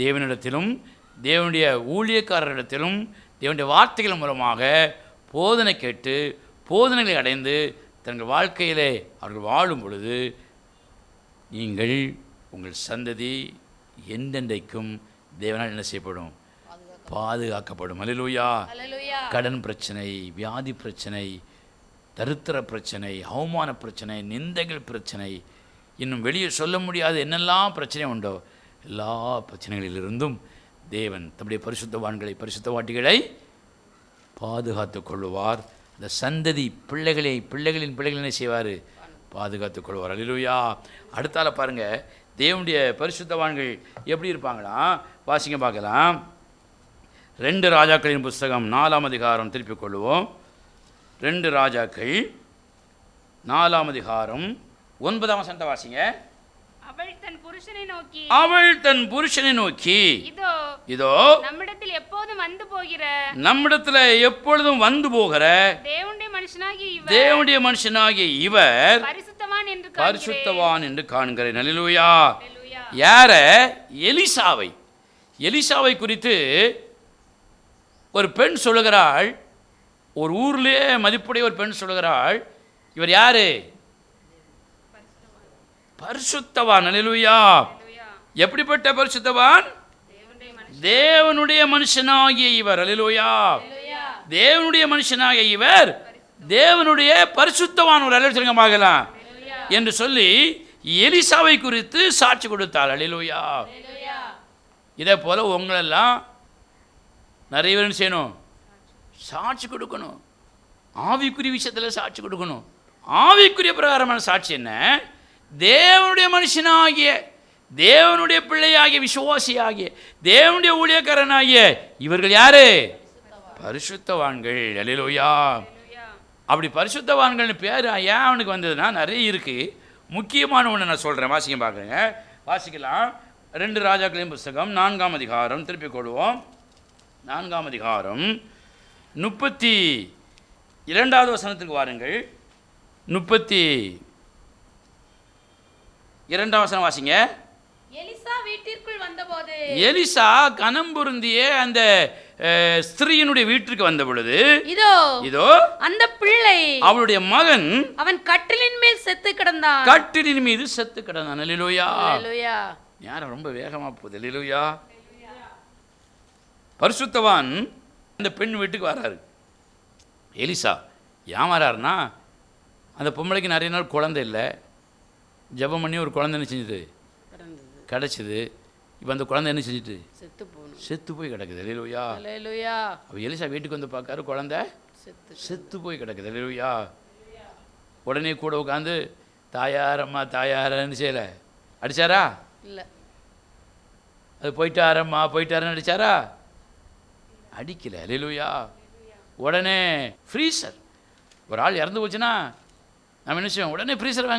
தேவனிடத்திலும் தேவனுடைய ஊழியக்காரரிடத்திலும் தேவனுடைய வார்த்தைகள் மூலமாக போதனை கேட்டு போதனைகளை அடைந்து தங்கள் வாழ்க்கையிலே அவர்கள் வாழும் பொழுது நீங்கள், உங்கள் சந்ததி என்றென்றைக்கும் தேவனால் என்ன செய்யப்படும்? பாதுகாக்கப்படும். அல்லேலூயா. கடன் பிரச்சனை, வியாதி பிரச்சனை, தரித்திர பிரச்சனை, அவமான பிரச்சனை, நிந்தைகள் பிரச்சனை, இன்னும் வெளியே சொல்ல முடியாத என்னெல்லாம் பிரச்சனை உண்டோ எல்லா பிரச்சனைகளிலிருந்தும் தேவன் தம்முடைய பரிசுத்தவான்களை, பரிசுத்தவாட்டிகளை பாதுகாத்து கொள்ளுவார். அந்த சந்ததி பிள்ளைகளின் பிள்ளைகளை செய்வார், பாதுகாத்து கொள்வார். அல்லேலூயா. அடுத்தால பாருங்கள், தேவனுடைய பரிசுத்தவான்கள் எப்படி இருப்பாங்களாம்? வாசிங்க பார்க்கலாம். 2 ராஜாக்களின் புஸ்தகம் 4ஆம் அதிகாரம் திருப்பிக் கொள்வோம். 2 ராஜாக்கள் 4ஆம் அதிகாரம் 9ஆம் வசனத்தை வாசிங்க.
அவள் தன் புருஷனை நோக்கி
இதோ
நம்மிடத்தில் எப்போதும் வந்து போகிற தேவனுடைய மனுஷனாகிய இவர் பரிசுத்தவான் என்று காண்கிறேன். அல்லேலூயா. யார? எலிசாவை குறித்து ஒரு பெண் சொல்லுகிறாள், ஒரு ஊர்லேயே மதிப்புடைய ஒரு பெண் சொல்லுகிறாள், இவர் யாரு? பரிசுத்தவான். அல்லேலூயா. எப்படிப்பட்ட பரிசுத்தவான்? தேவனுடைய மனுஷனாகிய இவர். அல்லேலூயா. தேவனுடைய மனுஷனாகிய இவர் தேவனுடைய பரிசுத்தவான். ஒரு அல்லேலூயா சொல்லுங்க பார்க்கலாம் என்று சொல்லி எலிசாவை குறித்து சாட்சி கொடுத்தாள். அல்லேலூயா. இதே போல உங்களெல்லாம் நிறைய பேர் செய்யணும், சாட்சி கொடுக்கணும். ஆவிக்குரிய விஷயத்தில் சாட்சி கொடுக்கணும். ஆவிக்குரிய பிரகாரமான சாட்சி என்ன? தேவனுடைய மனுஷனாகிய, தேவனுடைய பிள்ளையாகிய, விசுவாசியாகிய, தேவனுடைய ஊழியக்காரனாகிய இவர்கள் யாரு? பரிசுத்தவான்கள். அல்லேலூயா. அப்படி பரிசுத்தவான்கள்னு பேர் ஏன் அவனுக்கு வந்ததுன்னா நிறைய இருக்குது. முக்கியமான ஒன்று நான் சொல்கிறேன், வாசிக்க பார்க்குறேங்க. வாசிக்கலாம். 2 ராஜாக்களின் புஸ்தகம் 4ஆம் அதிகாரம் திருப்பிக் கொள்வோம். 4ஆம் அதிகாரம் 32வது வசனத்துக்கு வாருங்கள். 32ஆம் வசனம் வாசிங்க.
எலிசா வீட்டிற்குள் வந்தபோது,
எலிசா கனம் பொருந்திய அந்த ஸ்திரீயினுடைய வீட்டிற்கு வந்த பொழுது, இதோ
அந்த பிள்ளை,
அவளுடைய மகன், அவன்
கட்டிலின் மேல் செத்து கிடந்தான்.
கட்டிலின் மீது செத்து கிடந்தான். அல்லேலூயா.
நேரம்
ரொம்ப வேகமா போகுது. அல்லேலூயா. பரிசுத்தவான் அந்த பெண் வீட்டுக்கு வராரு. எலிசா ஏன் வராருன்னா, அந்த பொம்பளைக்கு நிறைய நாள் குழந்தை இல்லை, ஜெபம் பண்ணி ஒரு குழந்தை என்ன செஞ்சுது? கிடச்சிது. இப்போ அந்த குழந்தை என்ன செஞ்சுட்டு? செத்து போய் கிடக்குது. அல்லேலூயா. அப்போ எலிசா வீட்டுக்கு வந்து பார்க்காரு, குழந்தை செத்து போய் கிடக்குது. அல்லேலூயா. உடனே கூட உட்காந்து தாயாரம்மா தாயாரன்னு செய்யலை, அடித்தாரா?
இல்லை.
அது போயிட்டாரம்மா போயிட்டாருன்னு அடித்தாரா? அடிக்கலை. அல்லேலூயா. உடனே ஃப்ரீசர், ஒரு ஆள் இறந்து போச்சுன்னா
நம்ம என்ன செய்வோம்? உடனே ஃப்ரீசர்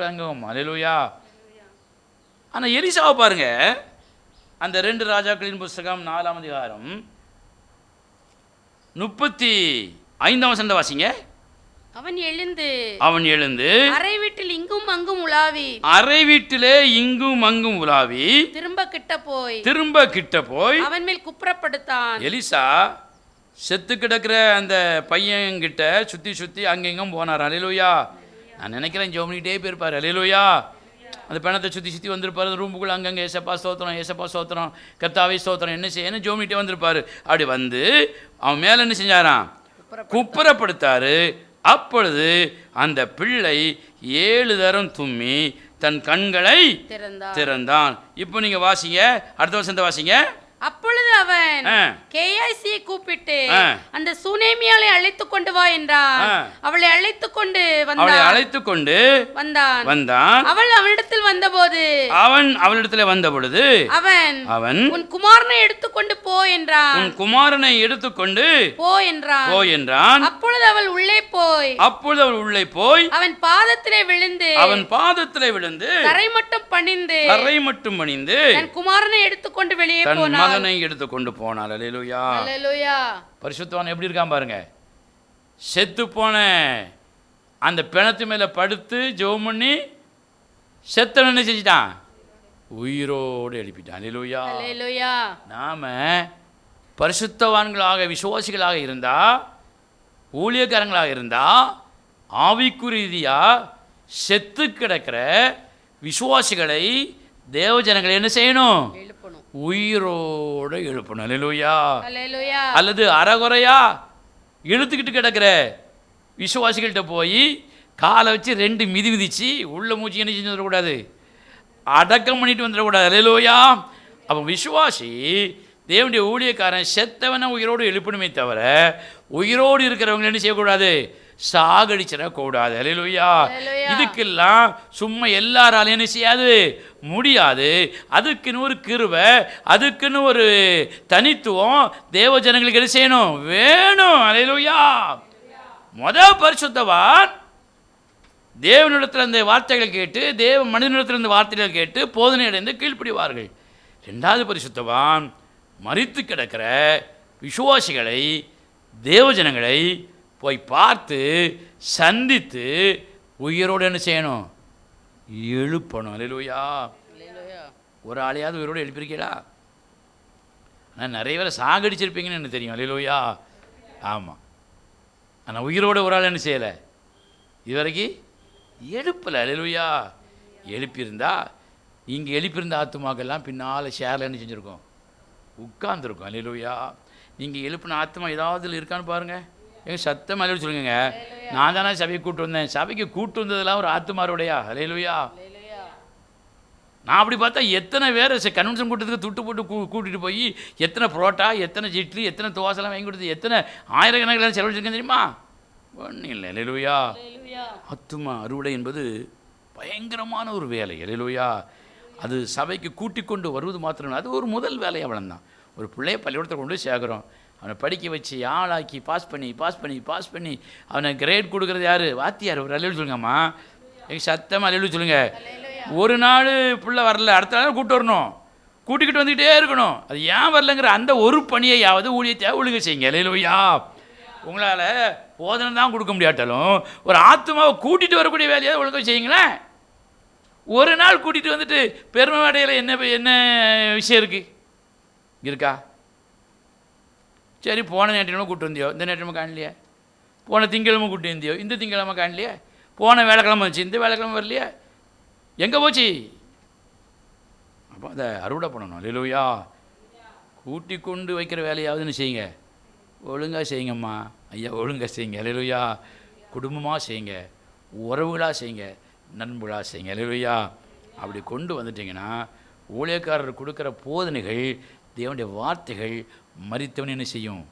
வாங்குவோம். அல்லேலூயா. ஆனால் எலிசாவை பாருங்க, அந்த 2 ராஜாக்களின் புஸ்தகம் 4ஆம் அதிகாரம் 35ஆம் வசனத்தை வாசிங்க.
அவன் எழுந்து
அறை வீட்டிலே இங்கும் அங்கும் உலாவி திரும்ப கிட்ட போய்
அவன் மேல் குப்புறப்படுத்தான்.
எலிசா செத்து கிடக்கிற அந்த பையன்கிட்ட சுற்றி அங்கெங்கும் போனார். அல்லேலூயா. நான் நினைக்கிறேன் ஜோமனிகிட்டே போயிருப்பார். அல்லேலூயா. அந்த பிணத்தை சுற்றி வந்திருப்பார். ரூமுக்குள்ளே அங்கங்கே ஏசப்பா ஸ்தோத்திரம் கர்த்தாவே ஸ்தோத்திரம் என்ன செய்யணும் ஜோமனிகிட்டே வந்திருப்பார். அப்படி வந்து அவன் மேலே என்ன செஞ்சாராம்? குப்புறப்படுத்தாரு. அப்பொழுது அந்த பிள்ளை 7 தரம் தும்மி தன் கண்களை திறந்தான். இப்போ நீங்க வாசிங்க, அடுத்த வசனத்தை வாசிங்க.
அப்பொழுது அவன் கேயாசியை கூப்பிட்டு அந்த சுனேமியாளை அழைத்து கொண்டு வா என்றான். அவளை அழைத்து கொண்டு வந்தான். அவள் அவனிடத்தில் வந்தபொழுது அவன் உன் குமாரனை எடுத்துக்கொண்டு போ என்றான். அப்பொழுது அவள் உள்ளே போய் அவன் பாதத்திலே விழுந்து தரை மட்டும் பணிந்து தன் குமாரனை எடுத்துக்கொண்டு வெளியே போனாள்.
மகனை எடுத்துக்கொண்டு போனாள். அல்லேலூயா. பரிசுத்தவான் எப்படி இருக்கான் பாருங்க. செத்து போன அந்த பிணத்து மேல படுத்து ஜெபம் பண்ணி செத்தவன் என்ன செஞ்சிட்டான்? உயிரோடு எழுப்பிட்டான். அல்லேலூயா. நாம பரிசுத்தவான்களாக விசுவாசிகளாக இருந்தா, ஊழியக்காரங்களாக இருந்தா, ஆவிக்குரீதியா செத்து கிடக்கிற விசுவாசிகளை தேவஜனங்களை என்ன செய்யணும்? உயிரோடு எழுப்பணும். அல்லேலூயா. அல்லது அறகுறையா இழுத்துக்கிட்டு கிடக்கிற விசுவாசிகள்கிட்ட போய் காலை வச்சு 2 மிதிச்சு உள்ள மூச்சு என்ன செஞ்சு வந்துடக்கூடாது, அடக்கம் பண்ணிட்டு வந்துடக்கூடாது. அல்லேலூயா. அப்போ விசுவாசி தேவனுடைய ஊழியக்காரன் செத்தவனை உயிரோடு எழுப்பணுமே தவிர உயிரோடு இருக்கிறவங்க என்ன செய்யக்கூடாது? சாகடிச்சிடக்கூடாது. அல்லேலூயா. இதுக்கெல்லாம் சும்மா எல்லாராலையும் என்ன செய்யாது? முடியாது. அதுக்குன்னு ஒரு கிருபை, அதுக்குன்னு ஒரு தனித்துவம் தேவஜனங்களுக்கு என்ன செய்யணும்? வேணும். அல்லேலூயா. பரிசுத்தவான் தேவனிடத்தில் அந்த வார்த்தைகள் கேட்டு, மனிதனிடத்தில் இந்த வார்த்தைகள் கேட்டு போதனை அடைந்து கீழ்ப்படிவார்கள். 2வது பரிசுத்தவான் மரித்து கிடக்கிற விசுவாசிகளை தேவஜனங்களை போய் பார்த்து சந்தித்து உயிரோடு என்ன செய்யணும்? எழுப்பணும். அல்லேலூயா. ஒரு ஆளையாவது உயிரோடு எழுப்பியிருக்கீங்களா? ஆனால் நிறைய பேரை சாகடிச்சிருப்பீங்கன்னு எனக்கு தெரியும். அல்லேலூயா. ஆமாம். ஆனால் உயிரோடு ஒரு ஆள் என்ன செய்யலை, இதுவரைக்கும் எழுப்பலை. அல்லேலூயா. எழுப்பியிருந்தா இங்கே எழுப்பியிருந்த ஆத்துமாக்கெல்லாம் பின்னால் ஷேரில் என்ன செஞ்சுருக்கோம்? உட்கார்ந்துருக்கோம். அல்லேலூயா. நீங்கள் எழுப்பின ஆத்மா ஏதாவது இருக்கான்னு பாருங்கள். எங்கள் சத்தம் அல்லேலூயா சொல்லுங்க. நான் தானே சபையை கூப்பிட்டு வந்தேன். சபைக்கு கூப்பிட்டு வந்ததெல்லாம் ஒரு ஆத்துமாரோடையா? அல்லேலூயா. நான் அப்படி பார்த்தா எத்தனை பேர் கன்வென்ஷன் கூட்டத்துக்கு துட்டு போட்டு கூட்டிகிட்டு போய் எத்தனை புரோட்டா, எத்தனை இட்லி, எத்தனை தோசைலாம் வாங்கி கொடுத்து எத்தனை ஆயிரக்கணக்கில் செலவழிச்சிருக்கேன் தெரியுமா? ஒன்றும் இல்லை. அல்லேலூயா. ஆத்துமா அறுவடை என்பது பயங்கரமான ஒரு வேலை. அல்லேலூயா. அது சபைக்கு கூட்டிக் கொண்டு வருவது மாத்திரம், அது ஒரு முதல் வேலை. அவ்வளோதான். ஒரு பிள்ளைய பள்ளிக்கூடத்தை கொண்டு சேர்க்குறோம், அவனை படிக்க வச்சு ஆளாக்கி பாஸ் பண்ணி அவனை கிரேட் கொடுக்குறது யார்? வாத்தியார். ஒரு அல்லேலூயா சொல்லுங்கம்மா. எங்கள் சத்தமாக அல்லேலூயா சொல்லுங்க. ஒரு நாள் பிள்ளை வரல, அடுத்த நாள் கூப்பிட்டு வரணும், கூட்டிக்கிட்டு வந்துக்கிட்டே இருக்கணும். அது ஏன் வரலங்கிற அந்த ஒரு பணியையாவது ஊழியத்தை ஒழுங்க செய்யுங்க. அல்லேலூயா. உங்களால் போதனை தான் கொடுக்க முடியாட்டாலும் ஒரு ஆத்மாவை கூட்டிகிட்டு வரக்கூடிய வேலையாவது ஒழுங்க செய்யுங்களேன். ஒரு நாள் கூட்டிகிட்டு வந்துட்டு பெருமை அடையில் என்ன விஷயம் இருக்கா? சரி, போன ஞாயிற்றுக்கிழமை கூப்பிட்டு வந்தியோ, இந்த ஞாயிற்றுக்கிழமை காணலையே. போன திங்கக்கிழமை கூப்பிட்டு வந்தியோ, இந்த திங்கக்கிழமை காணலையே. போன வேலைக்கிழமை வந்துச்சு, இந்த வேலைக்கிழமை வரலையே. எங்கே போச்சு? அப்போ அதை அறுவடை பண்ணணும். அல்லேலூயா. கூட்டி கொண்டு வைக்கிற வேலையாவதுன்னு செய்யுங்க. ஒழுங்காக செய்யுங்கம்மா ஐயா, ஒழுங்காக செய்யுங்க. அல்லேலூயா. குடும்பமாக செய்யுங்க, உறவுகளாக செய்யுங்க, நண்பர்களாக செய்யுங்க. அல்லேலூயா. அப்படி கொண்டு வந்துட்டிங்கன்னா ஊழியக்காரர் கொடுக்குற போதனைகள், தேவனுடைய வார்த்தைகள் மரித்தவன் என்ன செய்யும்?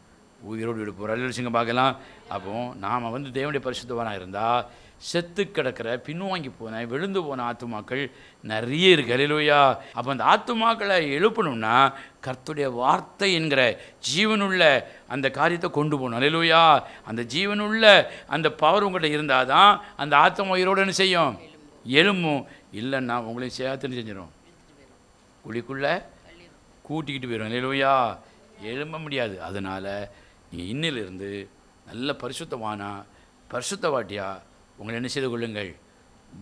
உயிரோடு எடுப்போம். அல்லேலூயா. பார்க்கலாம். அப்போது நாம் தேவனுடைய பரிசுத்தவானாக இருந்தால்
செத்து கிடக்கிற, பின்வாங்கி போன, விழுந்து போன ஆத்துமாக்கள் நிறைய இருக்குது. அல்லேலூயா. அப்போ அந்த ஆத்துமாக்களை எழுப்பணும்னா கர்த்தருடைய வார்த்தை என்கிற ஜீவனுள்ள அந்த காரியத்தை கொண்டு போகணும். அல்லேலூயா. அந்த ஜீவனுள்ள அந்த பவர் உங்கள்கிட்ட இருந்தால் தான் அந்த ஆத்துமா உயிரோடு என்ன செய்யும்? எழும்பும். இல்லைன்னா உங்களையும் சேர்த்துன்னு செஞ்சிடும், குழிக்குள்ளே கூட்டிக்கிட்டு போயிடும். அல்லேலூயா. எழும்ப முடியாது. அதனால் நீங்கள் இன்னிலிருந்து நல்ல பரிசுத்தவானா, பரிசுத்தவாட்டியா உங்களை என்ன செய்து கொள்ளுங்கள்?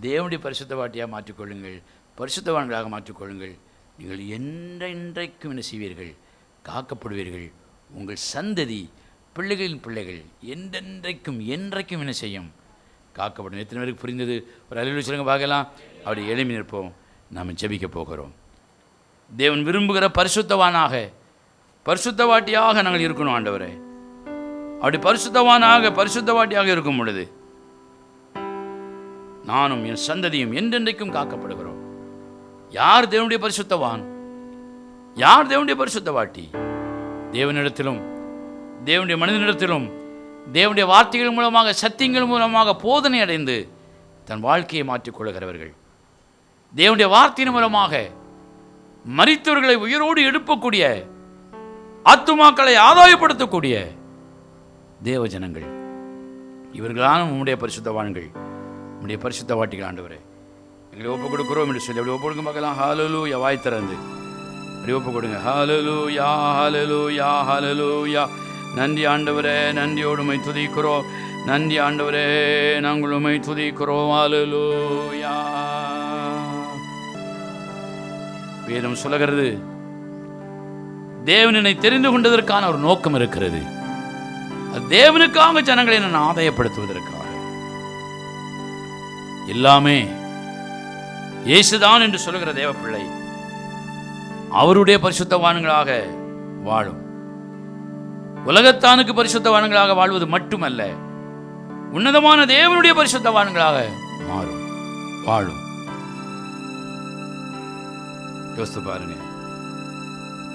தேவனுடைய பரிசுத்தவாட்டியாக மாற்றிக்கொள்ளுங்கள், பரிசுத்தவான்களாக மாற்றிக்கொள்ளுங்கள். நீங்கள் என்றென்றைக்கும் என்ன செய்வீர்கள்? காக்கப்படுவீர்கள். உங்கள் சந்ததி, பிள்ளைகளின் பிள்ளைகள் என்றென்றைக்கும் என்றைக்கும் என்ன செய்யும்? காக்கப்படும். எத்தனை பேருக்கு புரிந்தது? ஒரு அல்லேலூயா சொல்லுங்க பார்க்கலாம். அப்படி எழுப்பி நிற்போம். நாம் ஜெபிக்க போகிறோம். தேவன் விரும்புகிற பரிசுத்தவானாக, பரிசுத்தவாட்டியாக நாங்கள் இருக்கணும் ஆண்டவரே. அப்படி பரிசுத்தவானாக, பரிசுத்தவாட்டியாக இருக்கும் பொழுது நானும் என் சந்ததியும் என்றென்றைக்கும் காக்கப்படுகிறோம். யார் தேவனுடைய பரிசுத்தவான்? யார் தேவனுடைய பரிசுத்தவாட்டி? தேவனிடத்திலும் தேவனுடைய மனிதனிடத்திலும் தேவனுடைய வார்த்தைகள் மூலமாக, சத்தியங்கள் மூலமாக போதனை அடைந்து தன் வாழ்க்கையை மாற்றிக்கொள்கிறவர்கள், தேவனுடைய வார்த்தையின் மூலமாக மரித்தவர்களை உயிரோடு எழுப்பக்கூடிய, ஆத்துமாக்களை ஆதாயப்படுத்தக்கூடிய தேவஜனங்கள் இவர்களான உம்முடைய பரிசுத்தவான்கள், உம்முடைய பரிசுத்தவாட்டிகள் ஆண்டவரே. எங்களை ஒப்பு கொடுக்குறோம் என்று சொல்லி அப்படி ஒப்பு கொடுக்க பார்க்கலாம். ஹல்லேலூயா. வாய் திறந்து அப்படி ஒப்பு கொடுங்க. ஹல்லேலூயா, ஹல்லேலூயா, ஹல்லேலூயா. நன்றி ஆண்டவரே, நன்றியோடு உம்மை துதிக்கிறோம். நன்றி ஆண்டவரே, நாங்கள் உம்மை துதிக்கிறோம். ஹல்லேலூயா. வேதம் சொல்லுகிறது, தேவனை தெரிந்து கொண்டதற்கான ஒரு நோக்கம் இருக்கிறது. அது தேவனுக்காக ஜனங்களை நான் ஆதாயப்படுத்துவதற்காக. எல்லாமே இயேசுதான் என்று சொல்லுகிற தேவ பிள்ளை அவருடைய பரிசுத்தவான்களாக வாழும். உலகத்தானுக்கு பரிசுத்தவான்களாக வாழ்வது மட்டுமல்ல, உன்னதமான தேவனுடைய பரிசுத்தவான்களாக மாறும், வாழும். யோசித்து பாருங்க.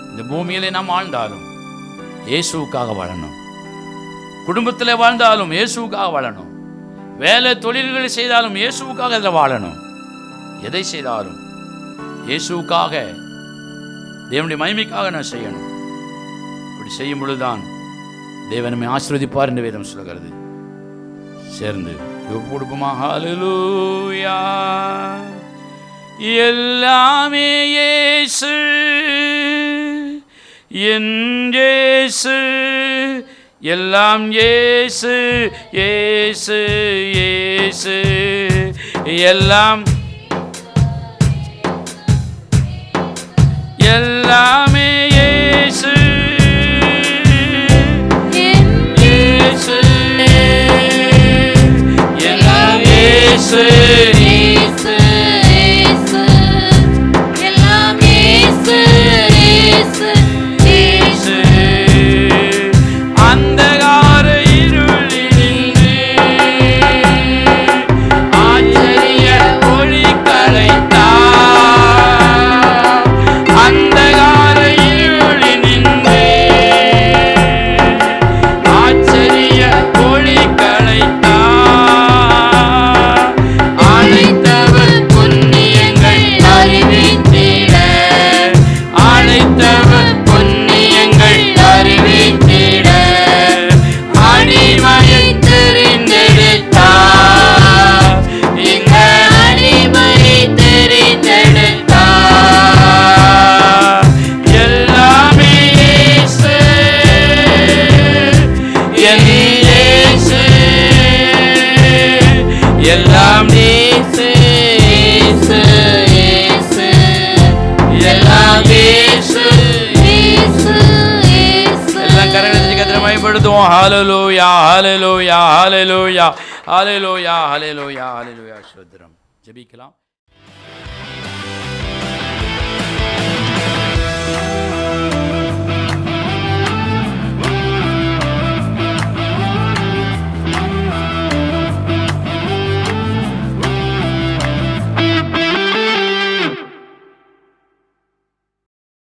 இந்த பூமியிலே நாம் வாழ்ந்தாலும் இயேசுவுக்காக வாழணும். குடும்பத்தில் வாழ்ந்தாலும் இயேசுவுக்காக வாழணும். வேலை தொழில்களை செய்தாலும் இயேசுவுக்காக அதில் வாழணும். எதை செய்தாலும் இயேசுவுக்காக, தேவனுடைய மகிமைக்காக நான் செய்யணும். அப்படி செய்யும் பொழுதுதான் தேவன் நம்மை ஆசீர்வதிப்பார் என்று வேதம் சொல்கிறது. சேர்ந்து கொடுப்போமா? ஹல்லேலூயா. எல்லாமே இயேசு, என் இயேசு, எல்லாம் இயேசு, இயேசு, இயேசு, எல்லாம் எல்லாமே இயேசு, இயேசு, எல்லாம் இயேசு, இயேசு, இயேசு, எல்லாம் இயேசு, இயேசு, இயேசு. அந்தகார இருளினின்று ஆச்சரிய ஒளி கலைத்தார். அந்தகார இருளினின்று ஆச்சரிய ஒளி கலைத்தார். அழைத்தவர் புண்ணியங்கள் அறிவித்திட, அழைத்தவர் புண்ணியங்கள் அறிவித்திட, அடிமையை தெரிந்தெடுத்தார். இங்க அடிமையை தெரிந்தெடுத்தார். எல்லாமே இயேசு, என் இயேசு, எல்லாம் இயேசு, இயேசு, இயேசு, எல்லாம் இயேசு, இயேசு, இயேசு. எல்லாம் கரங்களை கத்திர மகிமைப்படுத்துவோம். ஹல்லேலூயா, ஹல்லேலூயா, ஹல்லேலூயா, ஹல்லேலூயா, ஹல்லேலூயா, ஹல்லேலூயா. ஸ்தோத்திரம். ஜெபிக்கலாம்.